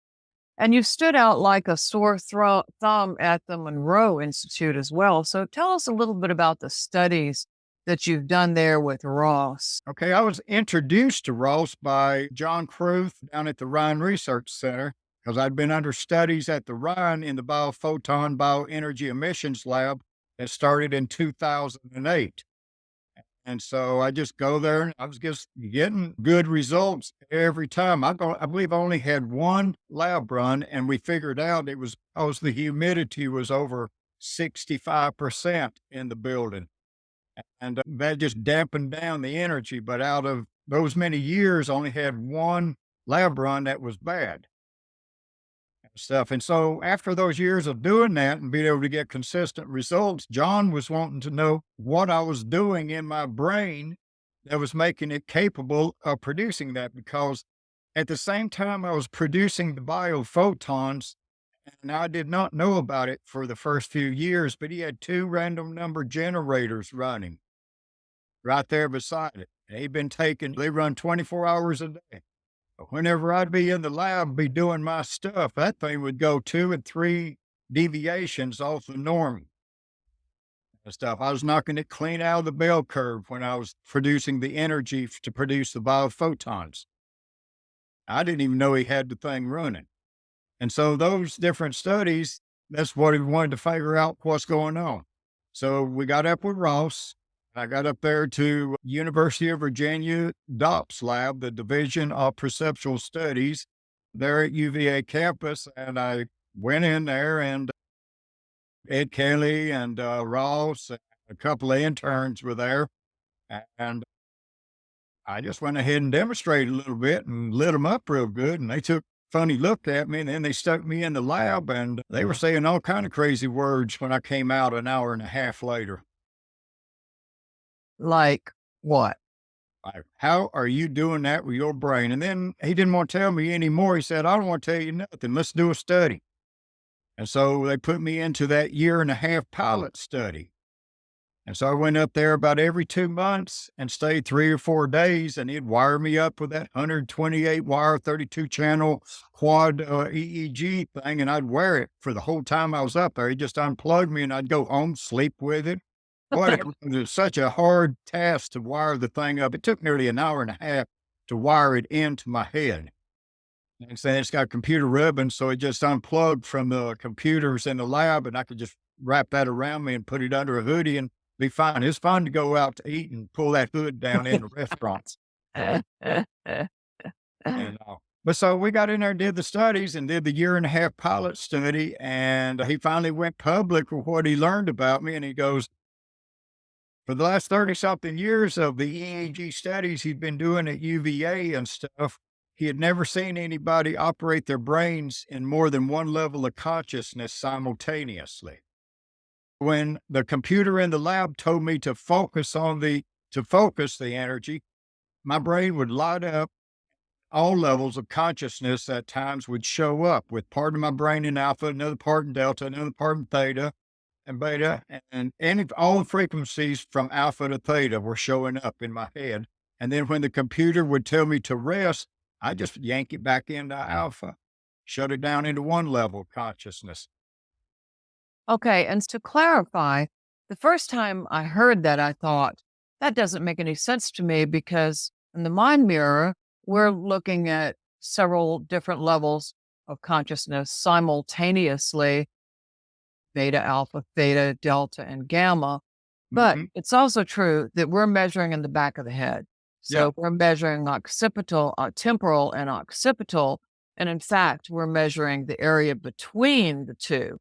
And you stood out like a sore thumb at the Monroe Institute as well. So tell us a little bit about the studies that you've done there with Ross. Okay, I was introduced to Ross by John Cruth down at the Rhine Research Center, because I'd been under studies at the Rhine in the Biophoton Bioenergy Emissions Lab that started in 2008. And so I just go there and I was just getting good results every time. I believe I only had one lab run, and we figured out it was because the humidity was over 65% in the building. And that just dampened down the energy. But out of those many years, I only had one lab run that was bad and stuff. And so after those years of doing that and being able to get consistent results, John was wanting to know what I was doing in my brain that was making it capable of producing that. Because at the same time I was producing the biophotons, and I did not know about it for the first few years, but he had 2 random number generators running right there beside it. And they run 24 hours a day. But whenever I'd be in the lab, be doing my stuff, that thing would go 2 and 3 deviations off the norm and stuff. I was knocking it clean out of the bell curve when I was producing the energy to produce the biophotons. I didn't even know he had the thing running. And so those different studies, that's what we wanted to figure out what's going on. So we got up with Ross. I got up there to University of Virginia DOPS lab, the Division of Perceptual Studies there at UVA campus. And I went in there, and Ed Kelly and Ross, and a couple of interns were there. And I just went ahead and demonstrated a little bit and lit them up real good. And they took funny look at me, and then they stuck me in the lab, and they were saying all kind of crazy words when I came out an hour and a half later. Like what? Like, how are you doing that with your brain? And then he didn't want to tell me anymore. He said, I don't want to tell you nothing. Let's do a study. And so they put me into that 1.5 year pilot study. And so I went up there about every 2 months and stayed 3 or 4 days, and he'd wire me up with that 128 wire, 32 channel quad EEG thing. And I'd wear it for the whole time I was up there. He just unplugged me, and I'd go home, sleep with it. Boy, it was such a hard task to wire the thing up. It took nearly an hour and a half to wire it into my head. And so it's got computer ribbons, so it just unplugged from the computers in the lab, and I could just wrap that around me and put it under a hoodie and be fine. It's fun to go out to eat and pull that hood down in the restaurants. And, but so we got in there and did the studies and did the 1.5 year pilot study. And he finally went public with what he learned about me. And he goes, for the last 30 something years of the EEG studies he'd been doing at UVA and stuff, he had never seen anybody operate their brains in more than one level of consciousness simultaneously. When the computer in the lab told me to focus the energy, my brain would light up. All levels of consciousness at times would show up, with part of my brain in alpha, another part in delta, another part in theta and beta, and all the frequencies from alpha to theta were showing up in my head. And then when the computer would tell me to rest, I just yank it back into alpha, shut it down into one level of consciousness. Okay. And to clarify, the first time I heard that, I thought, that doesn't make any sense to me, because in the mind mirror, we're looking at several different levels of consciousness simultaneously, beta, alpha, theta, delta, and gamma. But it's also true that we're measuring in the back of the head. So we're measuring occipital, temporal and occipital. And in fact, we're measuring the area between the two,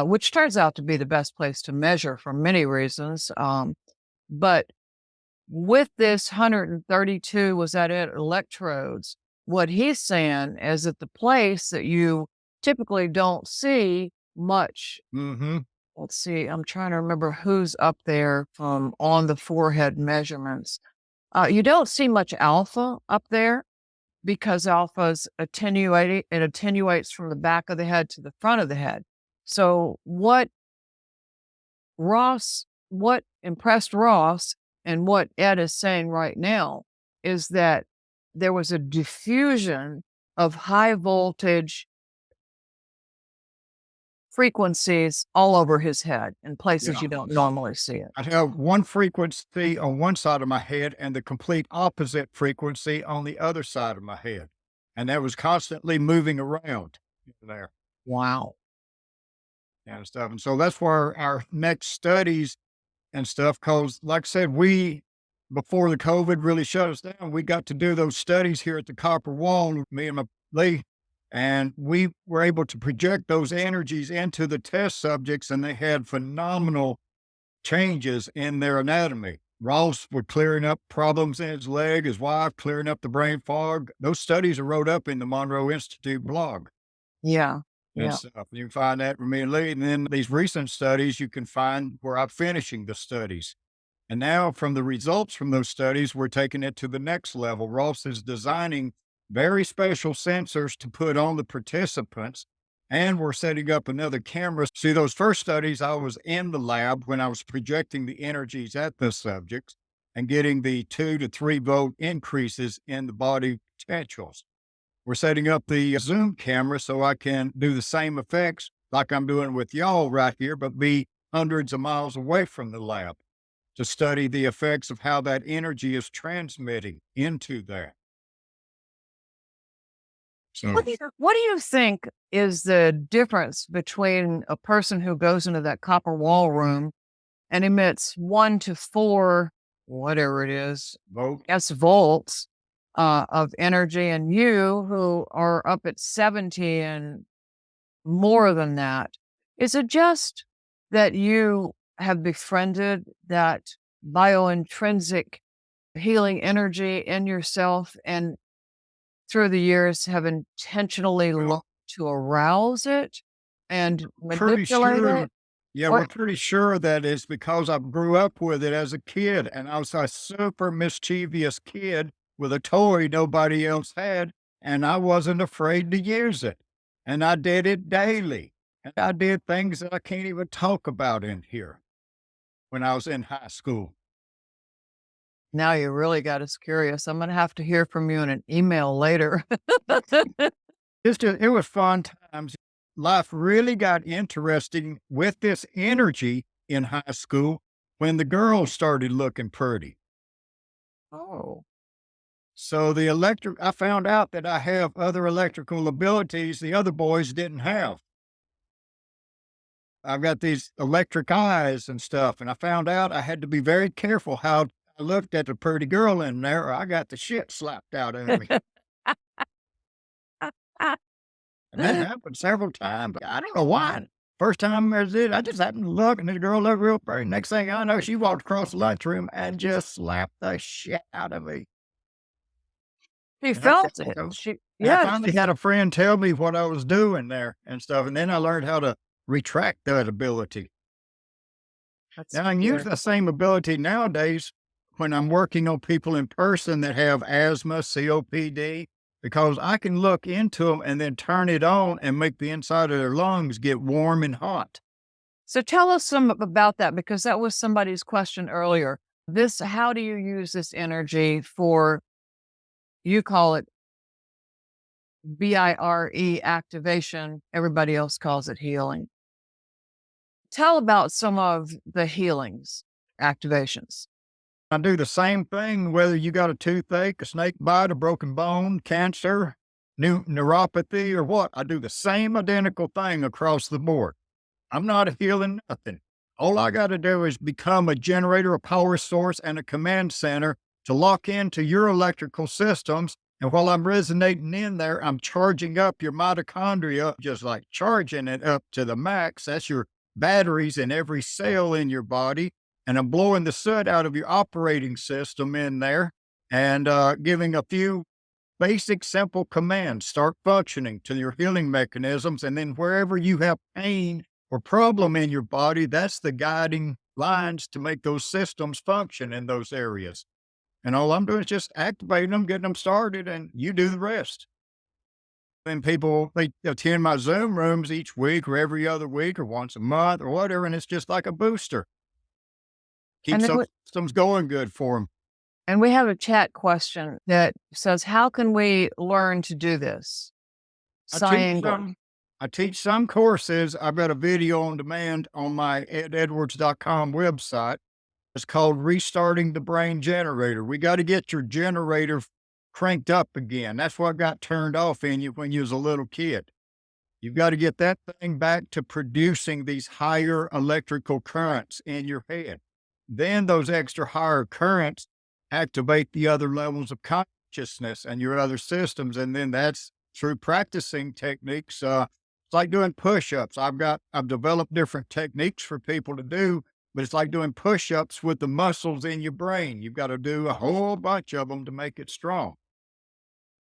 which turns out to be the best place to measure for many reasons. But with this 132, was that it, electrodes, what he's saying is that the place that you typically don't see much, let's see, I'm trying to remember who's up there from on the forehead measurements. You don't see much alpha up there because alpha's attenuating, it attenuates from the back of the head to the front of the head. So what impressed Ross and what Ed is saying right now is that there was a diffusion of high voltage frequencies all over his head in places you don't normally see it. I have one frequency on one side of my head and the complete opposite frequency on the other side of my head. And that was constantly moving around there. Wow. And stuff. And so that's where our next studies and stuff, because like I said, before the COVID really shut us down, we got to do those studies here at the Copper Wall, me and my Lee, and we were able to project those energies into the test subjects, and they had phenomenal changes in their anatomy. Ross was clearing up problems in his leg, his wife clearing up the brain fog. Those studies are wrote up in the Monroe Institute blog. Yeah. And stuff. You can find that from me and Lee. And then these recent studies, you can find where I'm finishing the studies. And now from the results from those studies, we're taking it to the next level. Ross is designing very special sensors to put on the participants. And we're setting up another camera. See, those first studies, I was in the lab when I was projecting the energies at the subjects and getting the 2 to 3 volt increases in the body potentials. We're setting up the Zoom camera so I can do the same effects like I'm doing with y'all right here, but be hundreds of miles away from the lab to study the effects of how that energy is transmitting into that. So, What do you think is the difference between a person who goes into that copper wall room and emits 1 to 4, whatever it is, volts of energy, and you who are up at 70 and more than that? Is it just that you have befriended that bio-intrinsic healing energy in yourself and through the years have intentionally looked to arouse it and manipulate it? Yeah, we're pretty sure that is because I grew up with it as a kid, and I was a super mischievous kid with a toy nobody else had, and I wasn't afraid to use it. And I did it daily. And I did things that I can't even talk about in here when I was in high school. Now you really got us curious. I'm going to have to hear from you in an email later. It was fun times. Life really got interesting with this energy in high school when the girls started looking pretty. Oh. So I found out that I have other electrical abilities the other boys didn't have. I've got these electric eyes and stuff, and I found out I had to be very careful how I looked at the pretty girl in there, or I got the shit slapped out of me. And that happened several times. But I don't know why. First time I did, I just happened to look, and this girl looked real pretty. Next thing I know, she walked across the lunchroom and just slapped the shit out of me. She felt it. I finally had a friend tell me what I was doing there and stuff, and then I learned how to retract that ability. Now I can use the same ability nowadays when I'm working on people in person that have asthma, COPD, because I can look into them and then turn it on and make the inside of their lungs get warm and hot. So tell us some about that, because that was somebody's question earlier. How do you use this energy for, you call it BIRE activation. Everybody else calls it healing. Tell about some of the healings, activations. I do the same thing, whether you got a toothache, a snake bite, a broken bone, cancer, neuropathy or what. I do the same identical thing across the board. I'm not healing nothing. All I got to do is become a generator, a power source, and a command center to lock into your electrical systems. And while I'm resonating in there, I'm charging up your mitochondria, just like charging it up to the max. That's your batteries in every cell in your body. And I'm blowing the soot out of your operating system in there and giving a few basic, simple commands. Start functioning to your healing mechanisms. And then wherever you have pain or problem in your body, that's the guiding lines to make those systems function in those areas. And all I'm doing is just activating them, getting them started, and you do the rest. Then people, they attend my Zoom rooms each week or every other week or once a month or whatever, and it's just like a booster. And Keeps then those systems going good for them. And we have a chat question that says, how can we learn to do this? I teach some courses. I've got a video on demand on my eddedwards.com website. It's called Restarting the Brain Generator. We got to get your generator cranked up again. That's what got turned off in you when you was a little kid. You've got to get that thing back to producing these higher electrical currents in your head. Then those extra higher currents activate the other levels of consciousness and your other systems. And then that's through practicing techniques. It's like doing push-ups. I've developed different techniques for people to do, but it's like doing push-ups with the muscles in your brain. You've got to do a whole bunch of them to make it strong.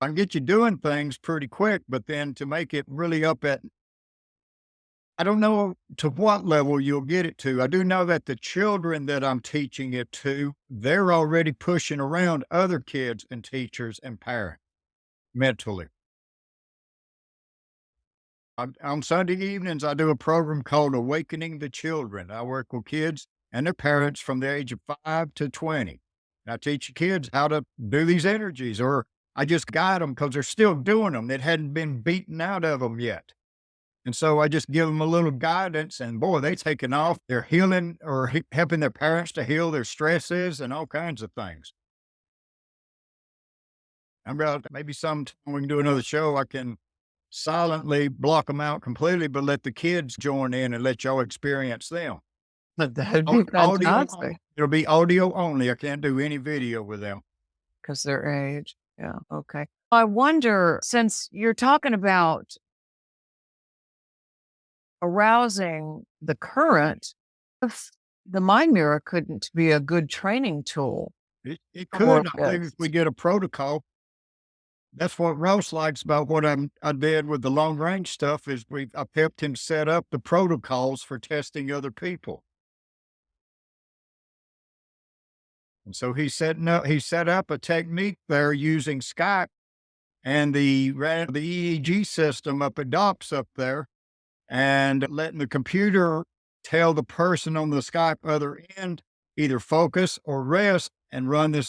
I can get you doing things pretty quick, but then to make it really up at, I don't know to what level you'll get it to. I do know that the children that I'm teaching it to, they're already pushing around other kids and teachers and parents mentally. On Sunday evenings, I do a program called Awakening the Children. I work with kids and their parents from the age of 5 to 20. And I teach the kids how to do these energies, or I just guide them because they're still doing them. It hadn't been beaten out of them yet. And so I just give them a little guidance, and boy, they taking off. They're healing or helping their parents to heal their stresses and all kinds of things. I'm about maybe sometime we can do another show. I can silently block them out completely, but let the kids join in and let y'all experience them. That'd be fantastic. It'll be audio only. I can't do any video with them. Because their age. Yeah. Okay. I wonder, since you're talking about arousing the current, if the mind mirror couldn't be a good training tool. It could. I think if we get a protocol. That's what Ross likes about what I did with the long range stuff is I've helped him set up the protocols for testing other people. And so he set up a technique there using Skype and the EEG system up at DOPS up there, and letting the computer tell the person on the Skype other end either focus or rest and run the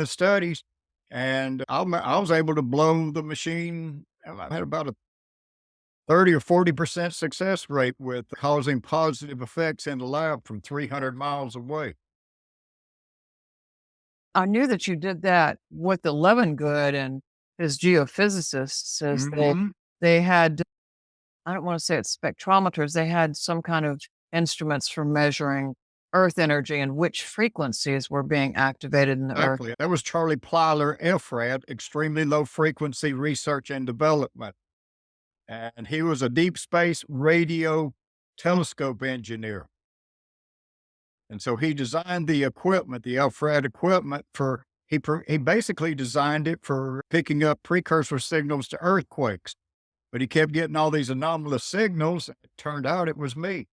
studies. And I was able to blow the machine. I had about a 30 or 40% success rate with causing positive effects in the lab from 300 miles away. I knew that you did that with the Levengood and his geophysicists, as they had, I don't want to say it's spectrometers, they had some kind of instruments for measuring Earth energy and which frequencies were being activated in the Earth. That was Charlie Plyler, EFRAD, Extremely Low Frequency Research and Development. And he was a deep space radio telescope engineer. And so he designed the equipment, the EFRAD equipment he basically designed it for picking up precursor signals to earthquakes. But he kept getting all these anomalous signals. It turned out it was me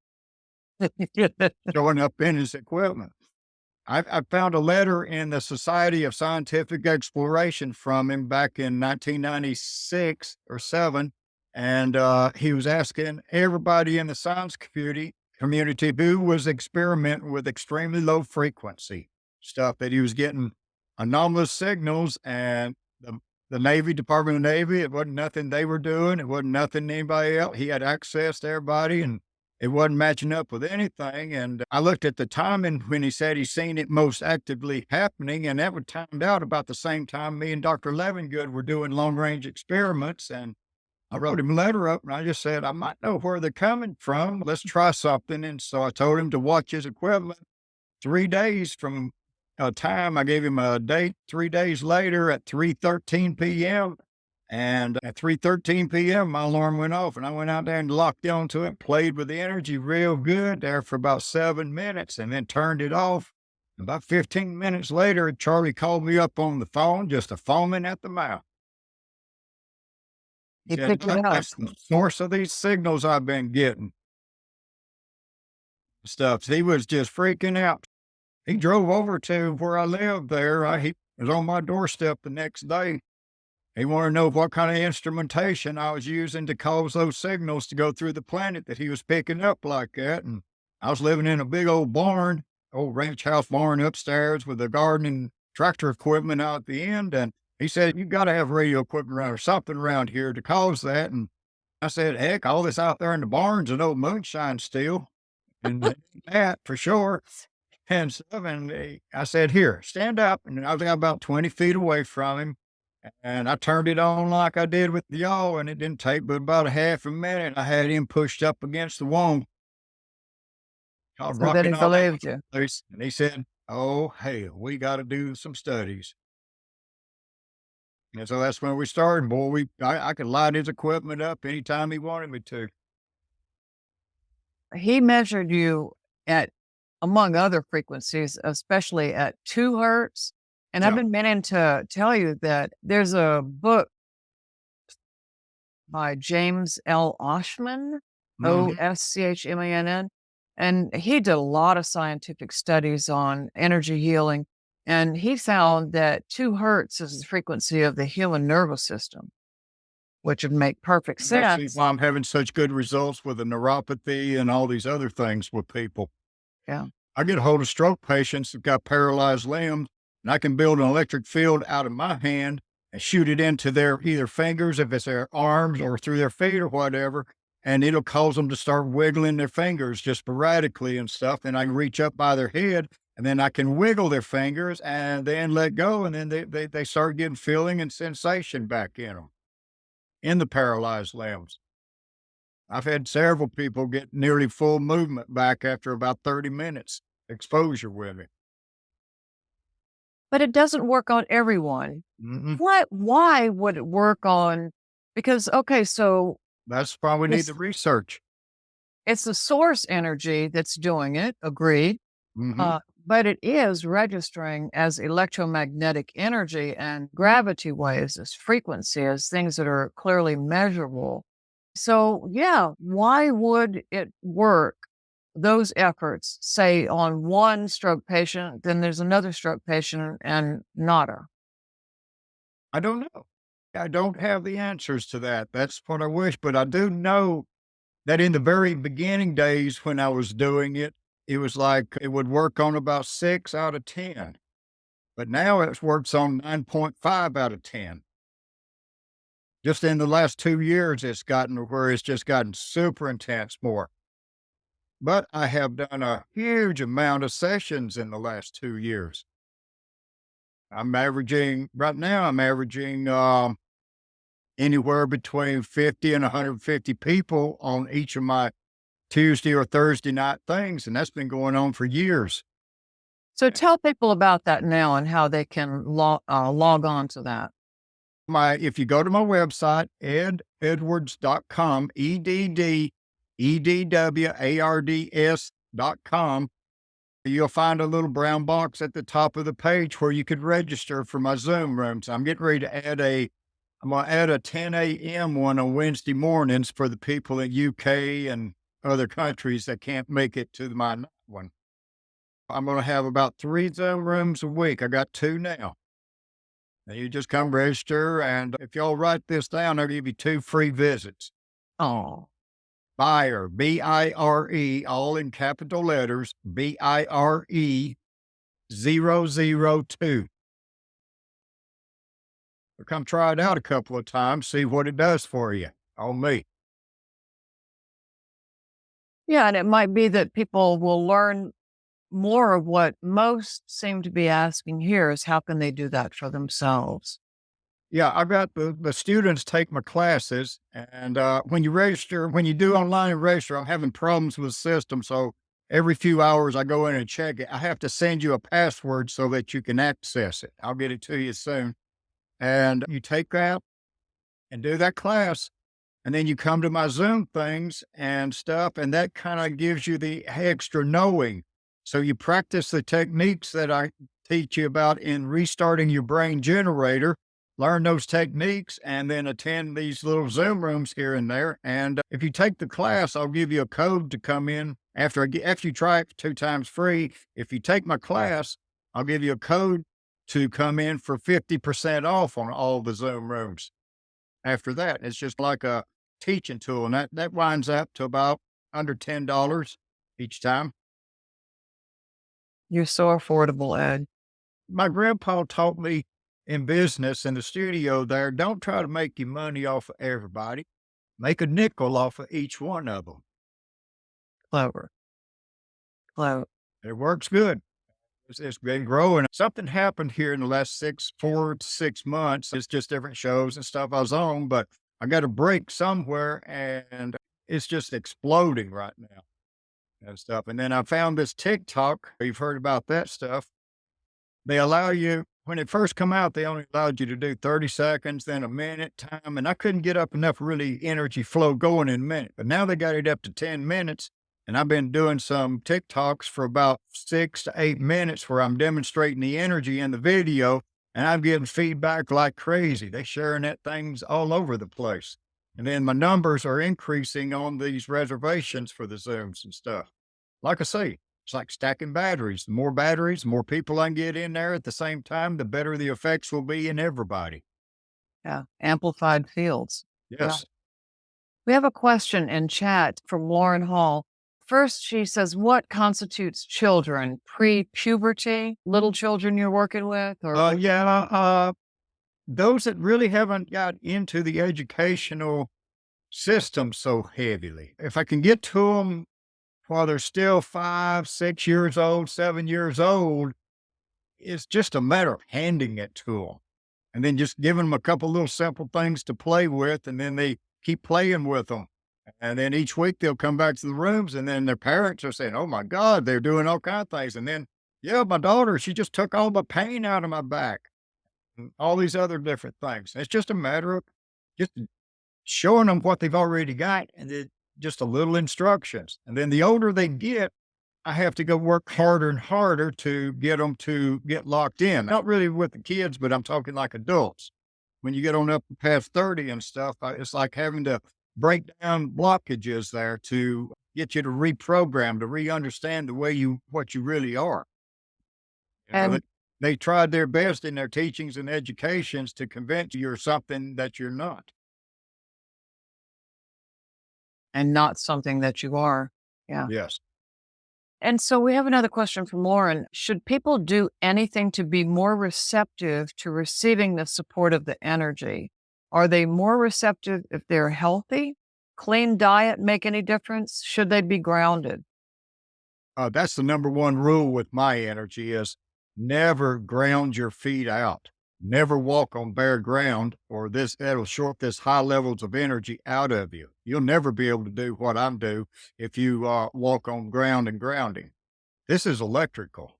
showing up in his equipment. I found a letter in the Society of Scientific Exploration from him back in 1996 or 7. And he was asking everybody in the science community who was experimenting with extremely low frequency stuff, that he was getting anomalous signals, and the Navy, Department of Navy, it wasn't nothing they were doing. It wasn't nothing anybody else. He had access to everybody, and it wasn't matching up with anything. And I looked at the timing when he said he's seen it most actively happening. And that would timed out about the same time me and Dr. Levingood were doing long range experiments. And I wrote him a letter up and I just said, I might know where they're coming from. Let's try something. And so I told him to watch his equipment 3 days from a time. I gave him a date 3 days later at 3:13 p.m. And at 3:13 p.m., my alarm went off and I went out there and locked onto it, played with the energy real good there for about 7 minutes and then turned it off. About 15 minutes later, Charlie called me up on the phone, just a foaming at the mouth. He Said, picked it "Look, up. that's the source of these signals I've been getting." Stuff. He was just freaking out. He drove over to where I lived there. He was on my doorstep the next day. He wanted to know what kind of instrumentation I was using to cause those signals to go through the planet that he was picking up like that. And I was living in a big old barn, old ranch house barn upstairs with the garden and tractor equipment out at the end. And he said, "You got to have radio equipment around or something around here to cause that." And I said, "Heck, all this out there in the barn's an old moonshine still." And that for sure. And stuff. And I said, "Here, stand up." And I was about 20 feet away from him. And I turned it on like I did with y'all, and it didn't take but about a half a minute. I had him pushed up against the wall. I was So that he rocking all over believed you. the place. And he said, "Oh, hell, we got to do some studies." And so that's when we started. Boy, I could light his equipment up anytime he wanted me to. He measured you at, among other frequencies, especially at 2 hertz. And I've Yeah. been meaning to tell you that there's a book by James L. Oshman, Mhm. Oschmann, and he did a lot of scientific studies on energy healing. And he found that 2 hertz is the frequency of the human nervous system, which would make perfect And that's sense. why I'm having such good results with the neuropathy and all these other things with people. Yeah. I get a hold of stroke patients that got paralyzed limbs, and I can build an electric field out of my hand and shoot it into their either fingers, if it's their arms, or through their feet or whatever. And it'll cause them to start wiggling their fingers just sporadically and stuff. Then I can reach up by their head and then I can wiggle their fingers and then let go. And then they start getting feeling and sensation back in them, in the paralyzed limbs. I've had several people get nearly full movement back after about 30 minutes exposure with it. But it doesn't work on everyone. Mhm. Why would it work on, because, okay, so That's why we need this the research. it's the source energy that's doing it, agreed, Mhm. but it is registering as electromagnetic energy and gravity waves as frequency, as things that are clearly measurable. So, yeah, why would it work, those efforts, say, on one stroke patient, then there's another stroke patient and nada? I don't know. I don't have the answers to that. That's what I wish, but I do know that in the very beginning days when I was doing it, it was like it would work on about 6 out of 10, but now it works on 9.5 out of 10. Just in the last 2 years, it's gotten to where it's just gotten super intense more. But I have done a huge amount of sessions in the last 2 years. Right now, I'm averaging, anywhere between 50 and 150 people on each of my Tuesday or Thursday night things, and that's been going on for years. So tell people about that now and how they can log on to that. If you go to my website, eddedwards.com, EDDEDWARDS.com, you'll find a little brown box at the top of the page where you could register for my Zoom rooms. I'm getting ready to I'm going to add a 10 a.m. one on Wednesday mornings for the people in UK and other countries that can't make it to my night one. I'm going to have about 3 Zoom rooms a week. I got 2 now. And you just come register, and if y'all write this down, I'll give you 2 free visits. Oh, Buyer, BIRE, all in capital letters, BIRE 002. So come try it out a couple of times, see what it does for you on me. Yeah, and it might be that people will learn more of what most seem to be asking here is how can they do that for themselves? Yeah, I got the students take my classes, and when you register, when you do online register, I'm having problems with the system. So every few hours, I go in and check it. I have to send you a password so that you can access it. I'll get it to you soon. And you take that and do that class, and then you come to my Zoom things and stuff, and that kind of gives you the extra knowing. So you practice the techniques that I teach you about in restarting your brain generator, learn those techniques, and then attend these little Zoom rooms here and there. And if you take the class, I'll give you a code to come in after you try it 2 times free. If you take my class, I'll give you a code to come in for 50% off on all the Zoom rooms. After that, it's just like a teaching tool, and that winds up to about under $10 each time. You're so affordable, Ed. My grandpa taught me in business in the studio there, don't try to make your money off of everybody. Make a nickel off of each one of them. Clever. Clever. It works good. It's been growing. Something happened here in the last 4 to 6 months. It's just different shows and stuff I was on, but I got a break somewhere and it's just exploding right now and stuff. And then I found this TikTok. You've heard about that stuff. They allow you, when it first come out, they only allowed you to do 30 seconds, then a minute time. And I couldn't get up enough really energy flow going in a minute, but now they got it up to 10 minutes. And I've been doing some TikToks for about 6 to 8 minutes where I'm demonstrating the energy in the video and I'm getting feedback like crazy. They sharing that things all over the place. And then my numbers are increasing on these reservations for the Zooms and stuff. Like I say, it's like stacking batteries. The more people I can get in there at the same time, the better the effects will be in everybody. Yeah. Amplified fields. Yeah. Yes. We have a question in chat from Lauren Hall. First, she says, what constitutes children? Pre-puberty, little children you're working with? Or Those that really haven't got into the educational system so heavily. If I can get to them while they're still 5, 6 years old, 7 years old, it's just a matter of handing it to them and then just giving them a couple little simple things to play with. And then they keep playing with them. And then each week they'll come back to the rooms and then their parents are saying, oh my God, they're doing all kinds of things. And then, yeah, my daughter, she just took all the pain out of my back and all these other different things. It's just a matter of just showing them what they've already got and then just a little instructions. And then the older they get, I have to go work harder and harder to get them to get locked in. Not really with the kids, but I'm talking like adults. When you get on up past 30 and stuff, it's like having to break down blockages there to get you to reprogram, to re-understand what you really are. And they tried their best in their teachings and educations to convince you you're something that you're not. not something that you are. Yeah. Yes. And so we have another question from Lauren. Should people do anything to be more receptive to receiving the support of the energy? Are they more receptive if they're healthy? Clean diet make any difference? Should they be grounded? That's the number one rule with my energy is never ground your feet out. Never walk on bare ground or that'll short this high levels of energy out of you. You'll never be able to do what I do if you walk on ground and grounding. This is electrical.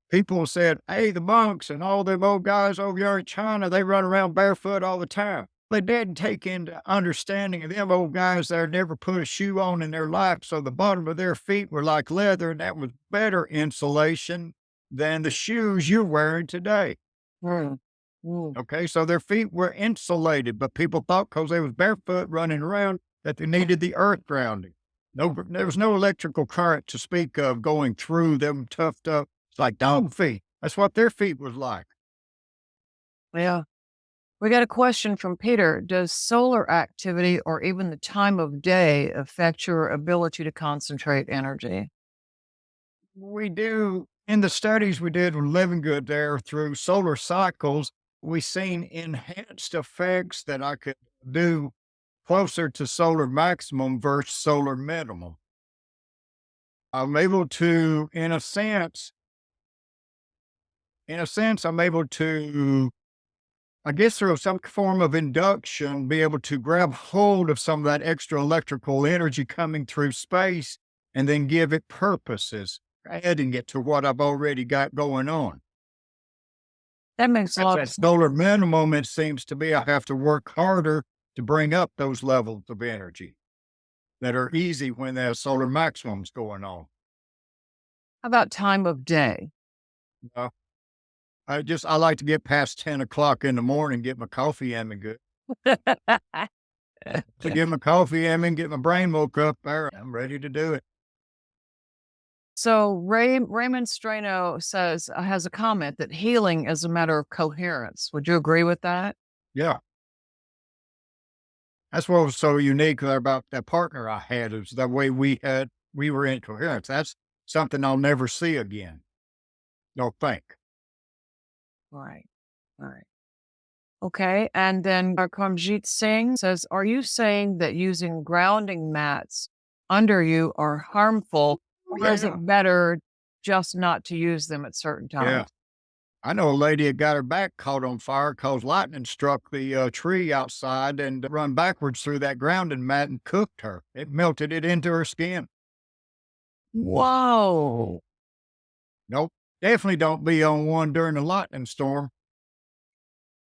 People said, hey, the monks and all them old guys over there in China, they run around barefoot all the time. They didn't take into understanding of them old guys there never put a shoe on in their life. So the bottom of their feet were like leather and that was better insulation than the shoes you're wearing today. Mm. Mm. Okay, so their feet were insulated, but people thought because they was barefoot running around that they needed the earth grounding. No, there was no electrical current to speak of going through them toughed up. It's like dog feet. That's what their feet was like. Yeah. We got a question from Peter. Does solar activity or even the time of day affect your ability to concentrate energy? We do, in the studies we did with Living Good there through solar cycles, we seen enhanced effects that I could do closer to solar maximum versus solar minimum. I'm able to, I'm able to, I guess through some form of induction, be able to grab hold of some of that extra electrical energy coming through space and then give it purposes, adding it to what I've already got going on. That makes a That's lot that of solar minimum, it seems to be. I have to work harder to bring up those levels of energy that are easy when there's solar maximums going on. How about time of day? Uh, I like to get past 10 o'clock in the morning, get my coffee in me good. To get my coffee in me and get my brain woke up there, I'm ready to do it. So Raymond Strano has a comment that healing is a matter of coherence. Would you agree with that? Yeah. That's what was so unique about that partner I had, is the way we were in coherence. That's something I'll never see again. Don't think. Right. Right. Okay. And then Karmjit Singh says, are you saying that using grounding mats under you are harmful, or is it better just not to use them at certain times? Yeah. I know a lady that got her back caught on fire because lightning struck the tree outside and run backwards through that grounding mat and cooked her. It melted it into her skin. Whoa. Nope. Definitely don't be on one during a lightning storm.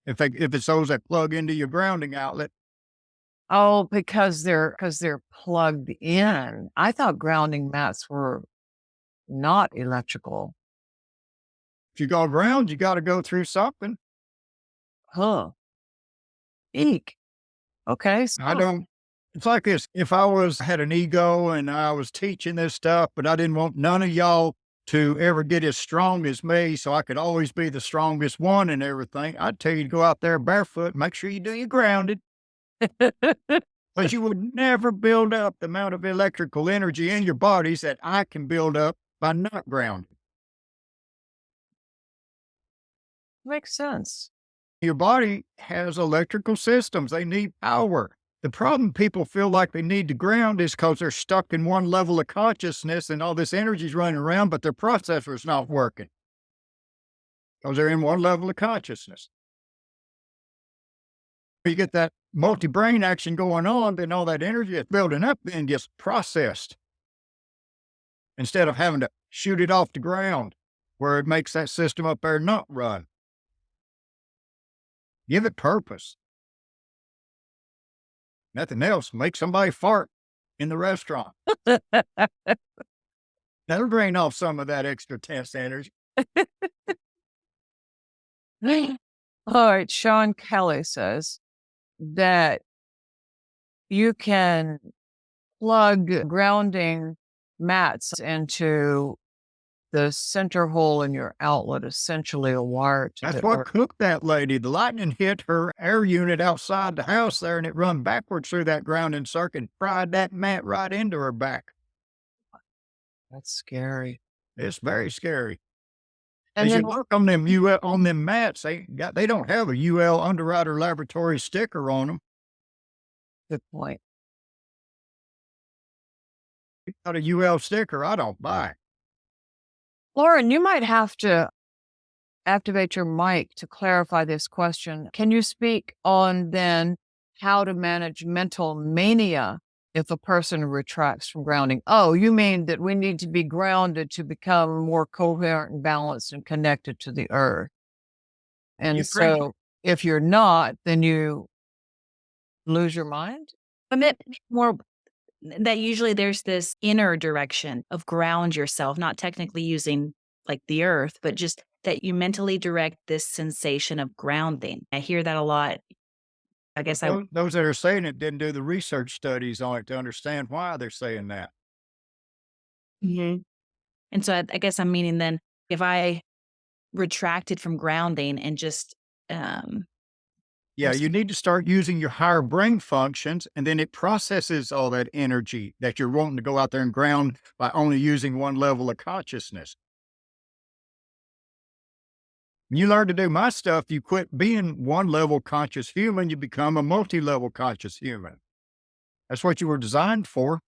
If it's those that plug into your grounding outlet. Oh, because they're plugged in. I thought grounding mats were not electrical. If you go ground, you got to go through something. Huh. Eek. Okay. I don't. It's like this. If had an ego and I was teaching this stuff, but I didn't want none of y'all to ever get as strong as me, so I could always be the strongest one and everything, I'd tell you to go out there barefoot, make sure you do your grounded, but you would never build up the amount of electrical energy in your bodies that I can build up by not grounded. Makes sense. Your body has electrical systems. They need power. The problem people feel like they need to ground is because they're stuck in one level of consciousness and all this energy is running around, but their processor is not working because they're in one level of consciousness. You get that multi-brain action going on, then all that energy that's building up then gets processed instead of having to shoot it off the ground where it makes that system up there not run. Give it purpose. Nothing else. Make somebody fart in the restaurant. That'll drain off some of that extra tense energy. All right. Sean Kelly says that you can plug grounding mats into the center hole in your outlet, essentially a wire to That's the what earth. cooked that lady. The lightning hit her air unit outside the house there, and it run backwards through that grounding circuit and fried that mat right into her back. That's scary. It's very scary. And As then you look on them on them mats, they don't have a UL Underwriter Laboratory sticker on them. good point. Got a UL sticker, I don't buy. Lauren, you might have to activate your mic to clarify this question. Can you speak on then how to manage mental mania if a person retracts from grounding? Oh, you mean that we need to be grounded to become more coherent and balanced and connected to the earth. And so if you're not, then you lose your mind? But more that usually there's this inner direction of ground yourself, not technically using like the earth, but just that you mentally direct this sensation of grounding. I hear that a lot. I guess Those that are saying it didn't do the research studies on it to understand why they're saying that. Mhm. And so I guess I'm meaning then if I retracted from grounding and just Yeah, you need to start using your higher brain functions, and then it processes all that energy that you're wanting to go out there and ground by only using one level of consciousness. When you learn to do my stuff, you quit being one level conscious human, you become a multi-level conscious human. That's what you were designed for.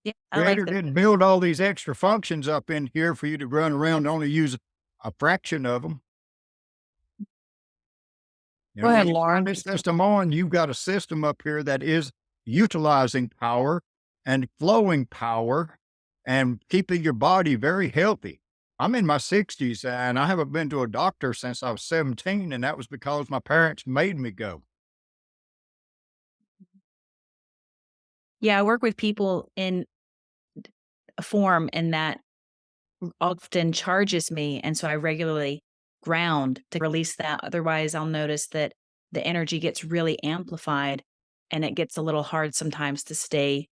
Yeah, I like Creator that. didn't build all these extra functions up in here for you to run around and only use a fraction of them. Go ahead, When you Lauren. turn this system on, you've got a system up here that is utilizing power and flowing power and keeping your body very healthy. I'm in my 60s and I haven't been to a doctor since I was 17, and that was because my parents made me go. Yeah, I work with people in a form and that often charges me. And so I regularly ground to release that. Otherwise, I'll notice that the energy gets really amplified and it gets a little hard sometimes to stay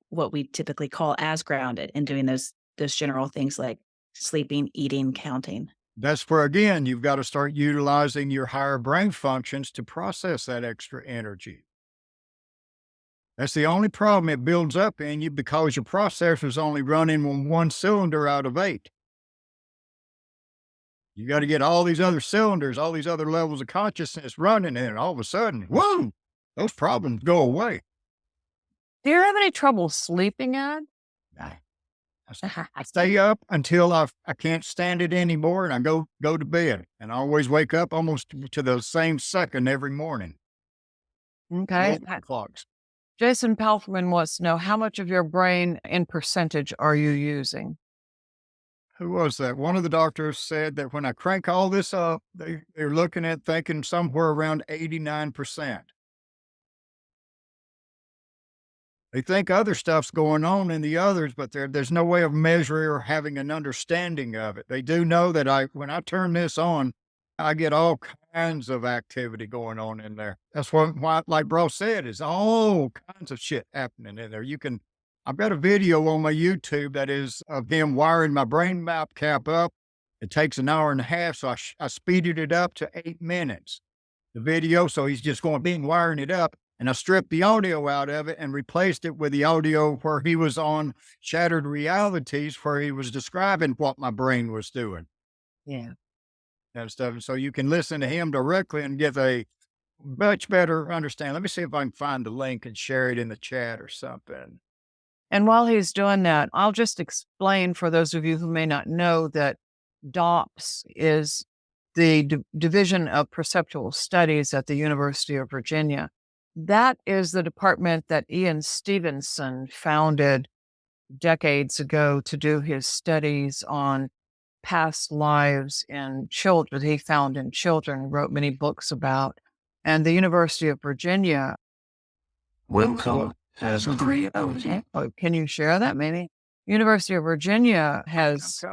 what we typically call as grounded and doing those general things like sleeping, eating, counting. That's where, again, you've got to start utilizing your higher brain functions to process that extra energy. That's the only problem it builds up in you because your processor's only running on one cylinder out of 8. You got to get all these other cylinders, all these other levels of consciousness running, and all of a sudden, whoa, those problems go away. Do you have any trouble sleeping, Ed? I, I stay up until I can't stand it anymore, and I go to bed, and I always wake up almost to the same second every morning. Okay. No clocks. Jason Palfman wants to know, how much of your brain in percentage are you using? Who was that? One of the doctors said that when I crank all this up, they're looking at thinking somewhere around 89%. They think other stuff's going on in the others, but there's no way of measuring or having an understanding of it. They do know that when I turn this on, I get all kinds of activity going on in there. That's why, like bro said, is all kinds of shit happening in there. I've got a video on my YouTube that is of him wiring my brain map cap up. It takes an hour and a half, so I speeded it up to 8 minutes. The video, so he's just being wiring it up. And I stripped the audio out of it and replaced it with the audio where he was on Shattered Realities, where he was describing what my brain was doing. Yeah. And stuff. So you can listen to him directly and get a much better understanding. Let me see if I can find the link and share it in the chat or something. And while he's doing that, I'll just explain for those of you who may not know that DOPS is the Division of Perceptual Studies at the University of Virginia. That is the department that Ian Stevenson founded decades ago to do his studies on past lives in children. He found in children, wrote many books about. And the University of Virginia. Welcome has agreed. Oh, can you share that maybe? University of Virginia has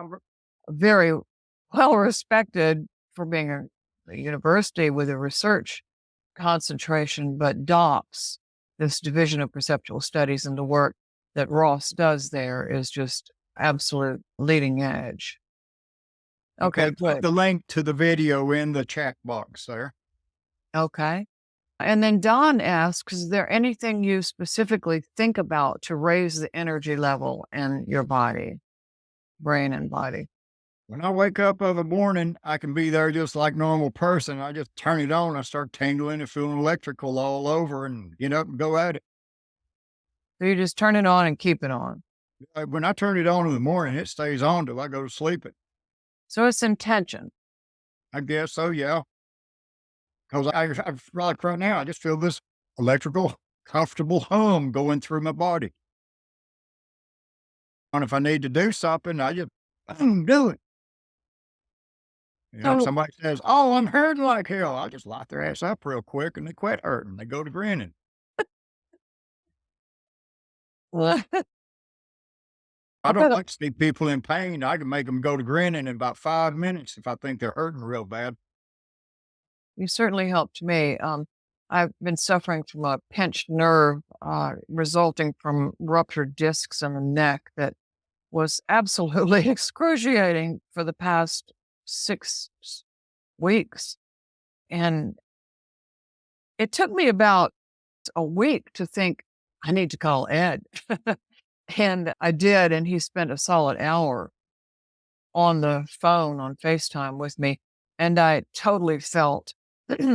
very well respected for being a university with a research concentration, but DOPS, this Division of Perceptual Studies, and the work that Ross does there is just absolute leading edge. Okay, Put good. the link to the video in the chat box there. Okay. And then Don asks, is there anything you specifically think about to raise the energy level in your body, brain and body? When I wake up of a morning, I can be there just like normal person. I just turn it on. I start tingling and feeling electrical all over and get up and go at it. So you just turn it on and keep it on. When I turn it on in the morning, it stays on till I go to sleep. So it's intention. I guess so, yeah. Because I like right now, I just feel this electrical, comfortable hum going through my body. And if I need to do something, I just do it. You know, if somebody says, "Oh, I'm hurting like hell," I'll just light their ass up real quick and they quit hurting. They go to grinning. I don't like to see people in pain. I can make them go to grinning in about 5 minutes if I think they're hurting real bad. You certainly helped me. I've been suffering from a pinched nerve resulting from ruptured discs in the neck that was absolutely excruciating for the past 6 weeks. And it took me about a week to think, I need to call Ed. And I did, and he spent a solid hour on the phone on FaceTime with me. And I totally felt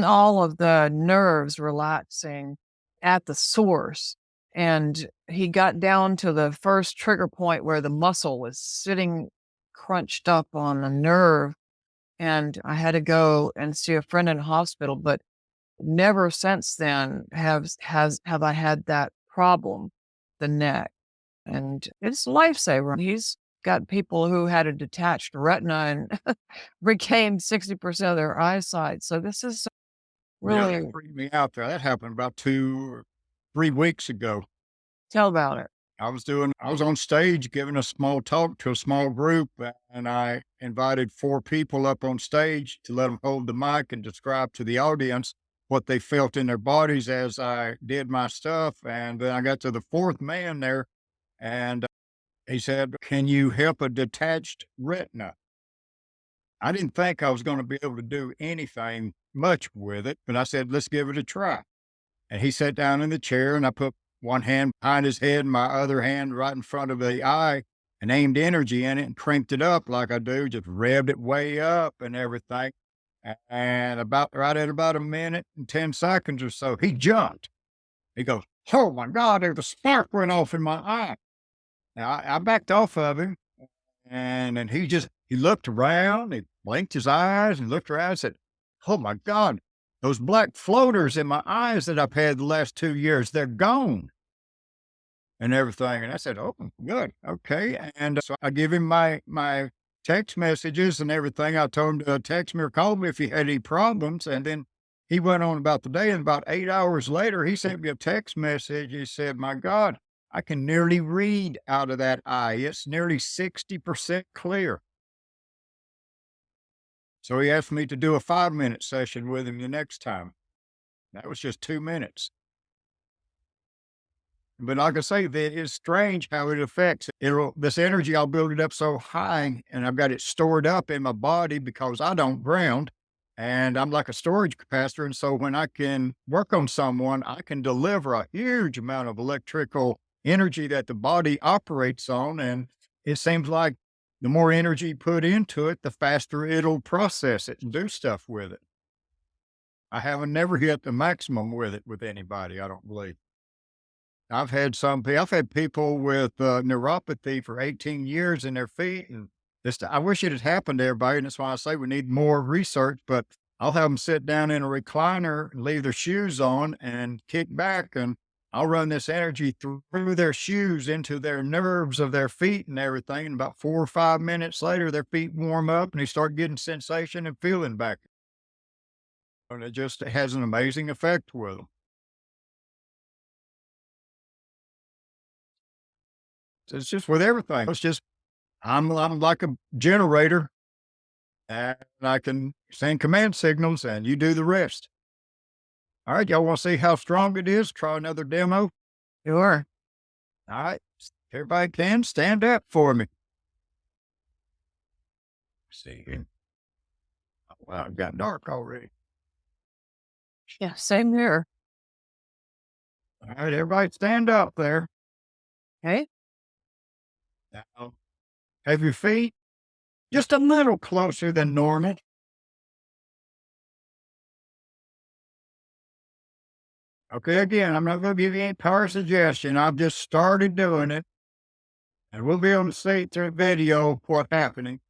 all of the nerves relaxing at the source. And he got down to the first trigger point where the muscle was sitting crunched up on the nerve. And I had to go and see a friend in the hospital, but never since then have I had that problem, the neck. And it's a lifesaver. He's got people who had a detached retina and regained 60% of their eyesight. So this is Yeah, really that freaked me out there. That happened about 2 or 3 weeks ago. tell about it. I was on stage giving a small talk to a small group, and I invited 4 people up on stage to let them hold the mic and describe to the audience what they felt in their bodies as I did my stuff. And then I got to the 4th man there, and he said, "Can you help a detached retina?" I didn't think I was going to be able to do anything much with it, but I said, "Let's give it a try." And he sat down in the chair, and I put one hand behind his head, and my other hand right in front of the eye, and aimed energy in it and cranked it up like I do, just revved it way up and everything. And about right at about a minute and 10 seconds or so, he jumped. He goes, "Oh my God, there's a spark went off in my eye." Now I backed off of him, and then he looked around, he blinked his eyes and looked around and said, "Oh my God, those black floaters in my eyes that I've had the last 2 years, they're gone," and everything. And I said, "Oh, good. Okay." And so I give him my text messages and everything. I told him to text me or call me if he had any problems. And then he went on about the day. And about 8 hours later, he sent me a text message. He said, "My God, I can nearly read out of that eye. It's nearly 60% clear." So he asked me to do a 5-minute session with him the next time. That was just 2 minutes. But like I say, that is strange how it affects this energy. I'll build it up so high, and I've got it stored up in my body because I don't ground, and I'm like a storage capacitor. And so when I can work on someone, I can deliver a huge amount of electrical energy that the body operates on. And it seems like the more energy put into it, the faster it'll process it and do stuff with it. I haven't never hit the maximum with it with anybody, I don't believe. I've had people with neuropathy for 18 years in their feet, and I wish it had happened to everybody. And that's why I say we need more research. But I'll have them sit down in a recliner and leave their shoes on and kick back, and I'll run this energy through their shoes into their nerves of their feet and everything. And about 4 or 5 minutes later, their feet warm up and they start getting sensation and feeling back. And it just has an amazing effect with them. It's just with everything. It's just I'm like a generator, and I can send command signals, and you do the rest. All right, y'all want to see how strong it is? Try another demo. Sure. All right, everybody can stand up for me. Let's see here. Oh, wow, it got dark already. Yeah, same here. All right, everybody stand up there. Okay. Now, have your feet just a little closer than normal. Okay, again, I'm not going to give you any power suggestion. I've just started doing it, and we'll be able to see through video what's happening.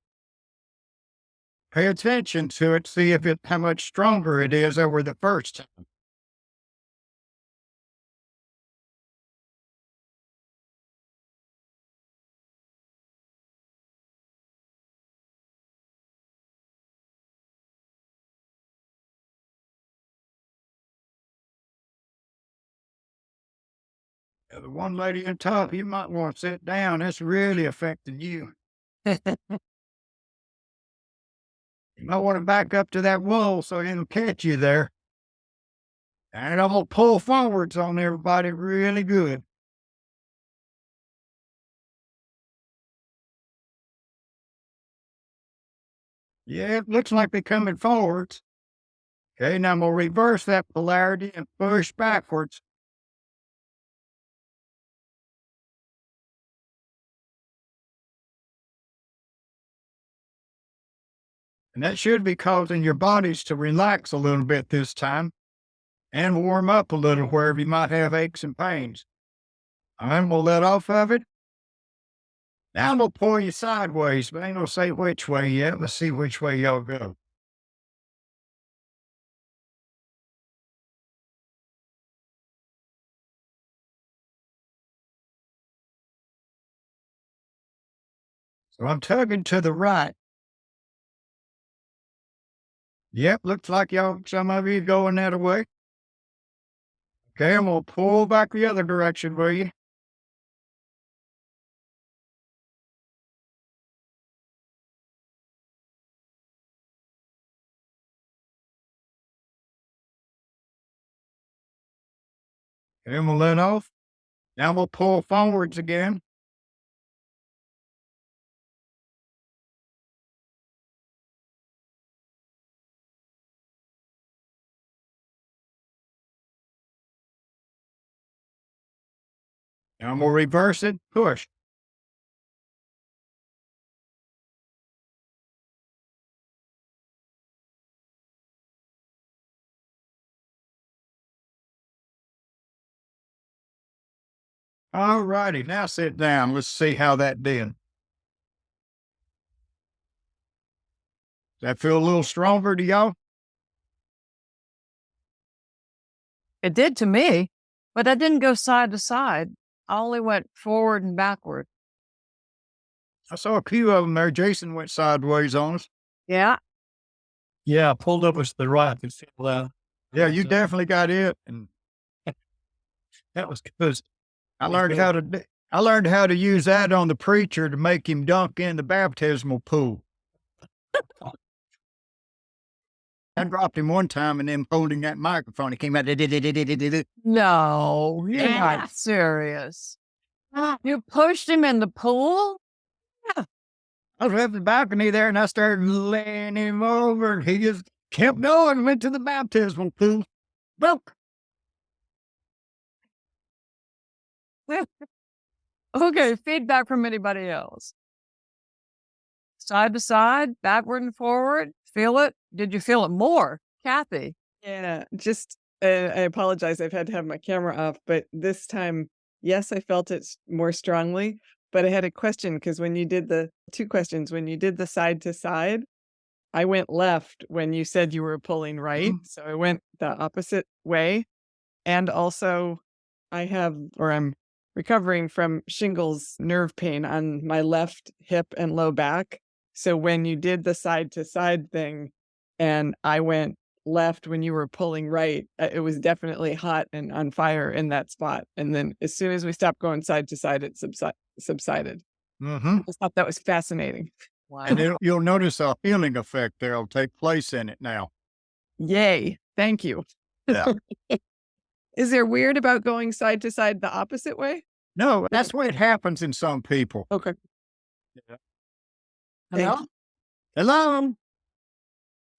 Pay attention to it, see how much stronger it is over the first time. The one lady on top, you might want to sit down. That's really affecting you. You might want to back up to that wall so it'll catch you there. And I'm going to pull forwards on everybody really good. Yeah, it looks like they're coming forwards. Okay, now I'm going to reverse that polarity and push backwards. And that should be causing your bodies to relax a little bit this time and warm up a little wherever you might have aches and pains. I'm going to let off of it. Now I'm going to pull you sideways, but I ain't going to say which way yet. Let's see which way y'all go. So I'm tugging to the right. Yep, looks like some of you going that way. Okay, I'm going to pull back the other direction for you. Okay, I'm going to let off. Now we'll pull forwards again. Now I'm going to reverse it, push. All righty, now sit down. Let's see how that did. Does that feel a little stronger to y'all? It did to me, but I didn't go side to side. I only went forward and backward. I saw a few of them there. Jason went sideways on us. Yeah. Yeah, pulled up to the right. I could feel that. Yeah, you definitely got it. And That was good. I learned how to use that on the preacher to make him dunk in the baptismal pool. I dropped him one time and then holding that microphone, he came out. No, you're Yeah. not serious. You pushed him in the pool? I was up the balcony there and I started laying him over and he just kept going, went to the baptismal pool. Broke. Okay, feedback from anybody else. Side to side, backward and forward. Feel it? Did you feel it more? Kathy? Yeah, just I apologize. I've had to have my camera off, but this time, yes, I felt it more strongly. But I had a question because when you did the two questions, when you did the side to side, I went left when you said you were pulling right. So I went the opposite way. And also, I'm recovering from shingles nerve pain on my left hip and low back. So when you did the side to side thing and I went left when you were pulling right, it was definitely hot and on fire in that spot. And then as soon as we stopped going side to side, it subsided. Mm-hmm. I just thought that was fascinating. Wow. And you'll notice a healing effect there will take place in it now. Yay. Thank you. Yeah. Is there weird about going side to side the opposite way? No, that's what happens in some people. Okay. Hello? Hello?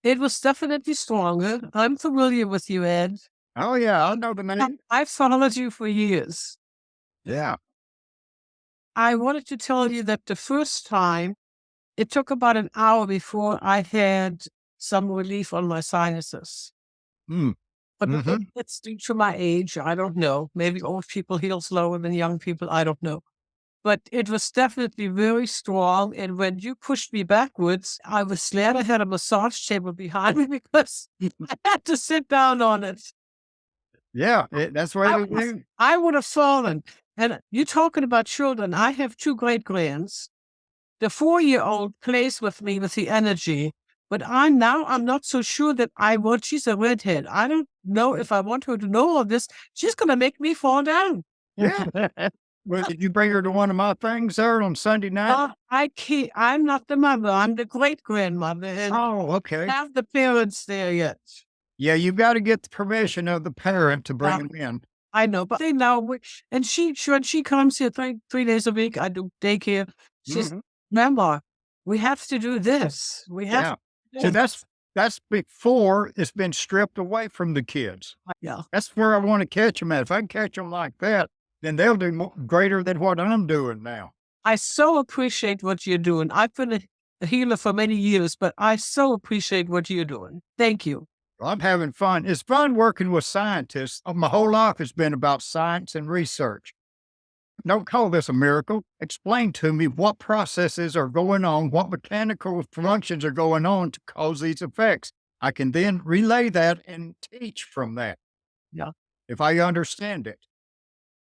It was definitely stronger. I'm familiar with you, Ed. Oh, yeah, I know the name. I've followed you for years. Yeah. I wanted to tell you that the first time, it took about an hour before I had some relief on my sinuses. Mm. But Mhm. it's due to my age. I don't know. Maybe old people heal slower than young people. I don't know. But it was definitely very strong. And when you pushed me backwards, I was glad I had a massage table behind me because I had to sit down on it. Yeah, that's what it is. I would have fallen. And you're talking about children. I have two great grands. The 4-year-old plays with me with the energy, but I'm not so sure that she's a redhead. I don't know if I want her to know all this. She's going to make me fall down. Yeah. Well, did you bring her to one of my things there on Sunday night? I can't, I'm not the mother. I'm the great grandmother. And Oh, okay. have the parents there yet. Yeah, you've got to get the permission of the parent to bring them in. I know, but they know. And when she comes here 3 days a week, I do daycare. She's, remember, we have to do this. We have to do So this. that's before it's been stripped away from the kids. Yeah. That's where I want to catch them at. If I can catch them like that, then they'll do greater than what I'm doing now. I so appreciate what you're doing. I've been a healer for many years, but I so appreciate what you're doing. Thank you. Well, I'm having fun. It's fun working with scientists. My whole life has been about science and research. Don't call this a miracle. Explain to me what processes are going on, what mechanical functions are going on to cause these effects. I can then relay that and teach from that. Yeah. If I understand it.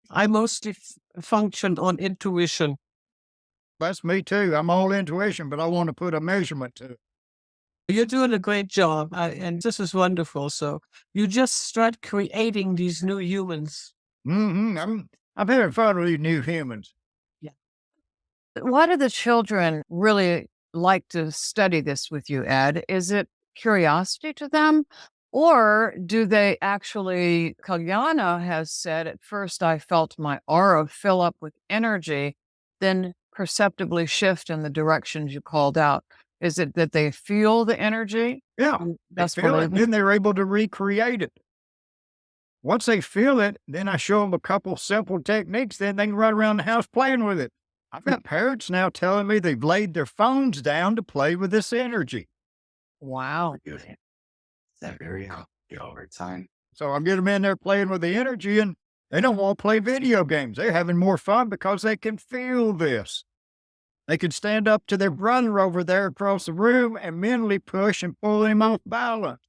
I mostly function on intuition. That's me too. I'm all intuition, but I want to put a measurement to it. You're doing a great job, and this is wonderful. So you just start creating these new humans. I'm having fun with these new humans. Why do the children really like to study this with you, Ed? Is it curiosity to them? Or do they actually, Kalyana has said, at first I felt my aura fill up with energy, then perceptibly shift in the directions you called out. Is it that they feel the energy? Yeah, they That's feel what it, then they're able to recreate it. Once they feel it, then I show them a couple simple techniques, then they can run around the house playing with it. I've got parents now telling me they've laid their phones down to play with this energy. Wow. That very over time. So I get them in there playing with the energy, and they don't want to play video games. They're having more fun because they can feel this. They can stand up to their brother over there across the room and mentally push and pull him off balance.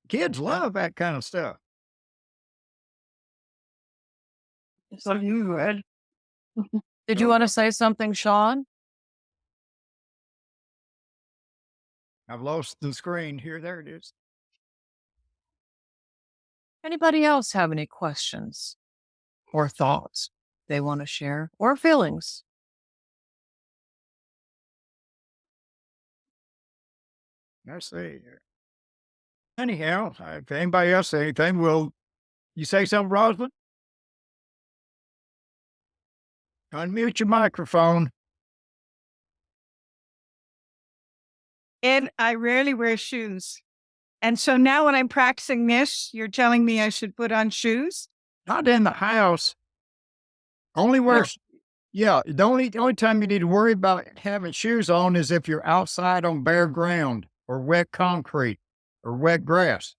Kids love that kind of stuff. So you, Ed. Did you want to say something, Sean? I've lost the screen here. There it is. Anybody else have any questions or thoughts they want to share or feelings? Let's see here. Anyhow, if anybody else say anything, will you say something, Rosalind? Unmute your microphone. And I rarely wear shoes. And so now when I'm practicing this, you're telling me I should put on shoes? Not in the house. Only where, yeah, the only time you need to worry about having shoes on is if you're outside on bare ground or wet concrete or wet grass.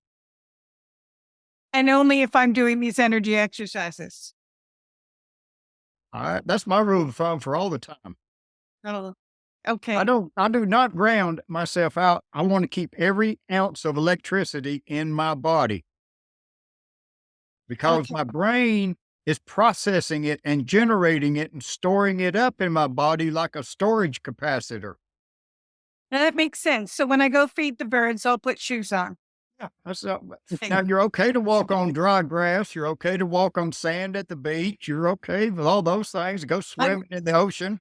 And only if I'm doing these energy exercises. All right, that's my rule of thumb for all the time. Oh, okay. I do not ground myself out. I want to keep every ounce of electricity in my body because my brain is processing it and generating it and storing it up in my body like a storage capacitor. Now that makes sense. So when I go feed the birds, I'll put shoes on. Yeah, that's now you're okay to walk on dry grass. You're okay to walk on sand at the beach. You're okay with all those things. Go swimming in the ocean.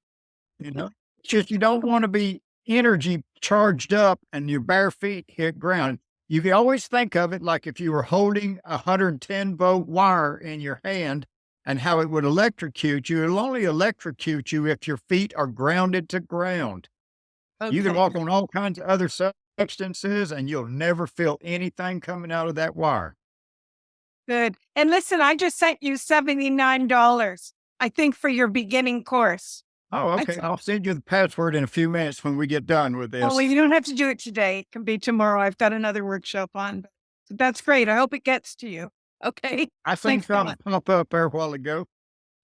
You know, it's just you don't want to be energy charged up and your bare feet hit ground. You can always think of it like if you were holding a 110-volt wire in your hand and how it would electrocute you. It'll only electrocute you if your feet are grounded to ground. You can walk on all kinds of other substances and you'll never feel anything coming out of that wire. Good. And listen, I just sent you $79, I think, for your beginning course. Oh, okay. I'll send you the password in a few minutes when we get done with this. Oh, well, you don't have to do it today. It can be tomorrow. I've got another workshop on. So that's great. I hope it gets to you. Okay. I think something popped up there a while ago.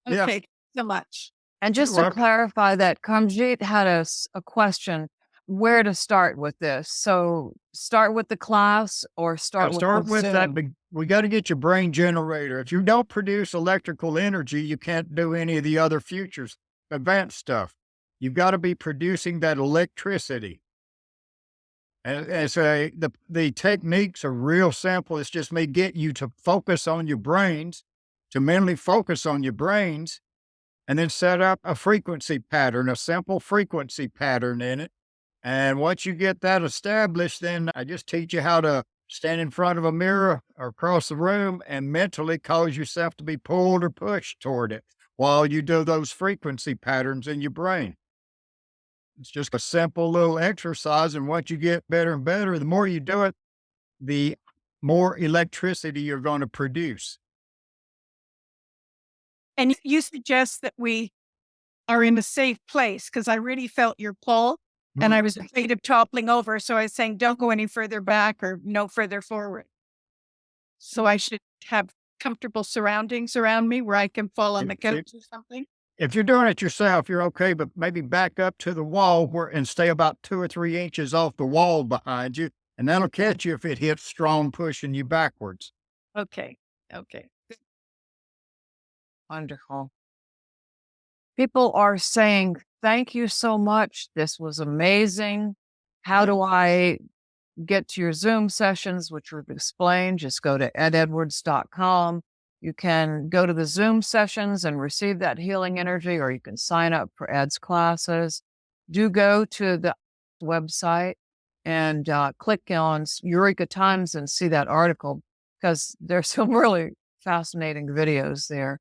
Okay. Yeah. Thanks so much. And just You're to welcome. clarify that, Kamjit had a question where to start with this. So start with the class or start with that. Zoom? We got to get your brain generator. If you don't produce electrical energy, you can't do any of the other futures, advanced stuff. You've got to be producing that electricity. And so the techniques are real simple. It's just me getting you to focus on your brains, to mentally focus on your brains, and then set up a frequency pattern, a simple frequency pattern in it. And once you get that established, then I just teach you how to stand in front of a mirror or across the room and mentally cause yourself to be pulled or pushed toward it while you do those frequency patterns in your brain. It's just a simple little exercise. And once you get better and better, the more you do it, the more electricity you're going to produce. And you suggest that we are in a safe place because I really felt your pull and I was afraid of toppling over. So I was saying, don't go any further back or no further forward. So I should have comfortable surroundings around me where I can fall on the couch or something. If you're doing it yourself, you're okay, but maybe back up to the wall and stay about 2 or 3 inches off the wall behind you, and that'll catch you if it hits strong pushing you backwards. Okay. Okay. Wonderful. People are saying, thank you so much. This was amazing. How do I get to your Zoom sessions, which we've explained? Just go to eddedwards.com. You can go to the Zoom sessions and receive that healing energy, or you can sign up for Ed's classes. Do go to the website and click on Eureka Times and see that article, because there's some really fascinating videos there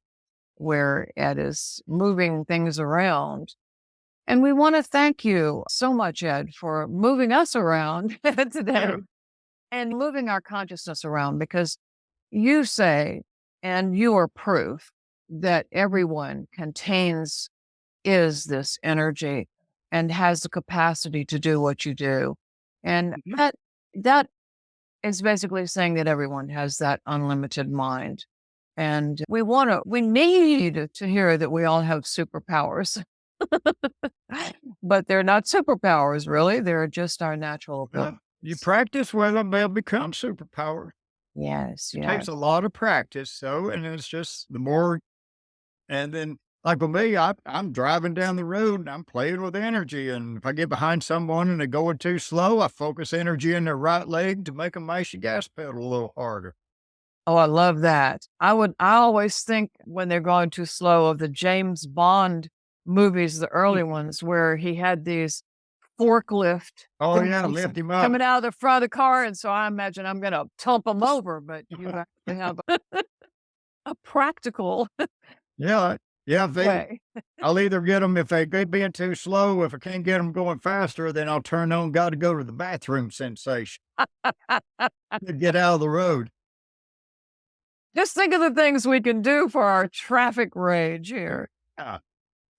where Ed is moving things around. And we want to thank you so much, Ed, for moving us around today and moving our consciousness around, because you say, and you are proof that everyone is this energy and has the capacity to do what you do. And that is basically saying that everyone has that unlimited mind. And we need to hear that we all have superpowers. But they're not superpowers, really. They're just our natural ability. You practice with them, they'll become superpowers. Yes, It yes. takes a lot of practice, and it's just the more. And then, like with me, I'm driving down the road and I'm playing with energy. And if I get behind someone and they're going too slow, I focus energy in their right leg to make them mash the gas pedal a little harder. Oh, I love that. I always think when they're going too slow of the James Bond movies, the early ones, where he had these forklift. Oh, yeah, lift him up. Coming out of the front of the car. And so I imagine I'm going to tump him over, but you actually have a practical Yeah. way. I'll either get them if they keep being too slow. If I can't get them going faster, then I'll turn on got to go to the bathroom sensation to get out of the road. Just think of the things we can do for our traffic rage here. Yeah.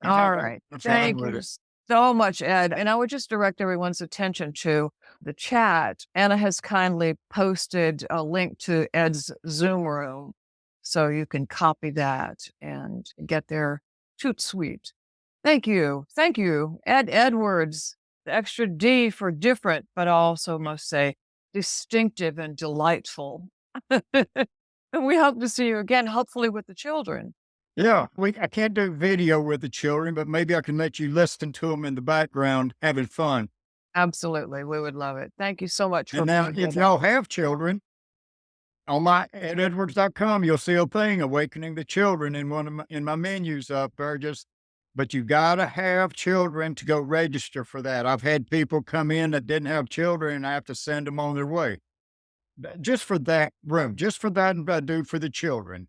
All right. Thank you so much, Ed. And I would just direct everyone's attention to the chat. Anna has kindly posted a link to Ed's Zoom room, so you can copy that and get there. Toot sweet. Thank you. Thank you, Edd Edwards. The extra D for different, but also must say distinctive and delightful. And we hope to see you again, hopefully with the children. Yeah, I can't do video with the children, but maybe I can let you listen to them in the background having fun. Absolutely. We would love it. Thank you so much. And now, if y'all have children, on my eddedwards.com, you'll see a thing, Awakening the Children, in my menus up there. But you got to have children to go register for that. I've had people come in that didn't have children, and I have to send them on their way. Just for that room, just for that, and I do for the children.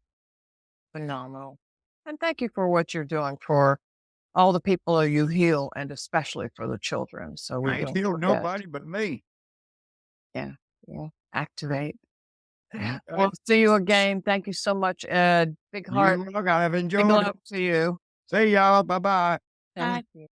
Phenomenal. And thank you for what you're doing for all the people you heal, and especially for the children. So we I ain't don't healed forget. nobody but me. Yeah. Activate. We'll see you again. Thank you so much, Ed. Big heart. I've enjoyed Big it. love to you. See y'all. Bye-bye. Thank you.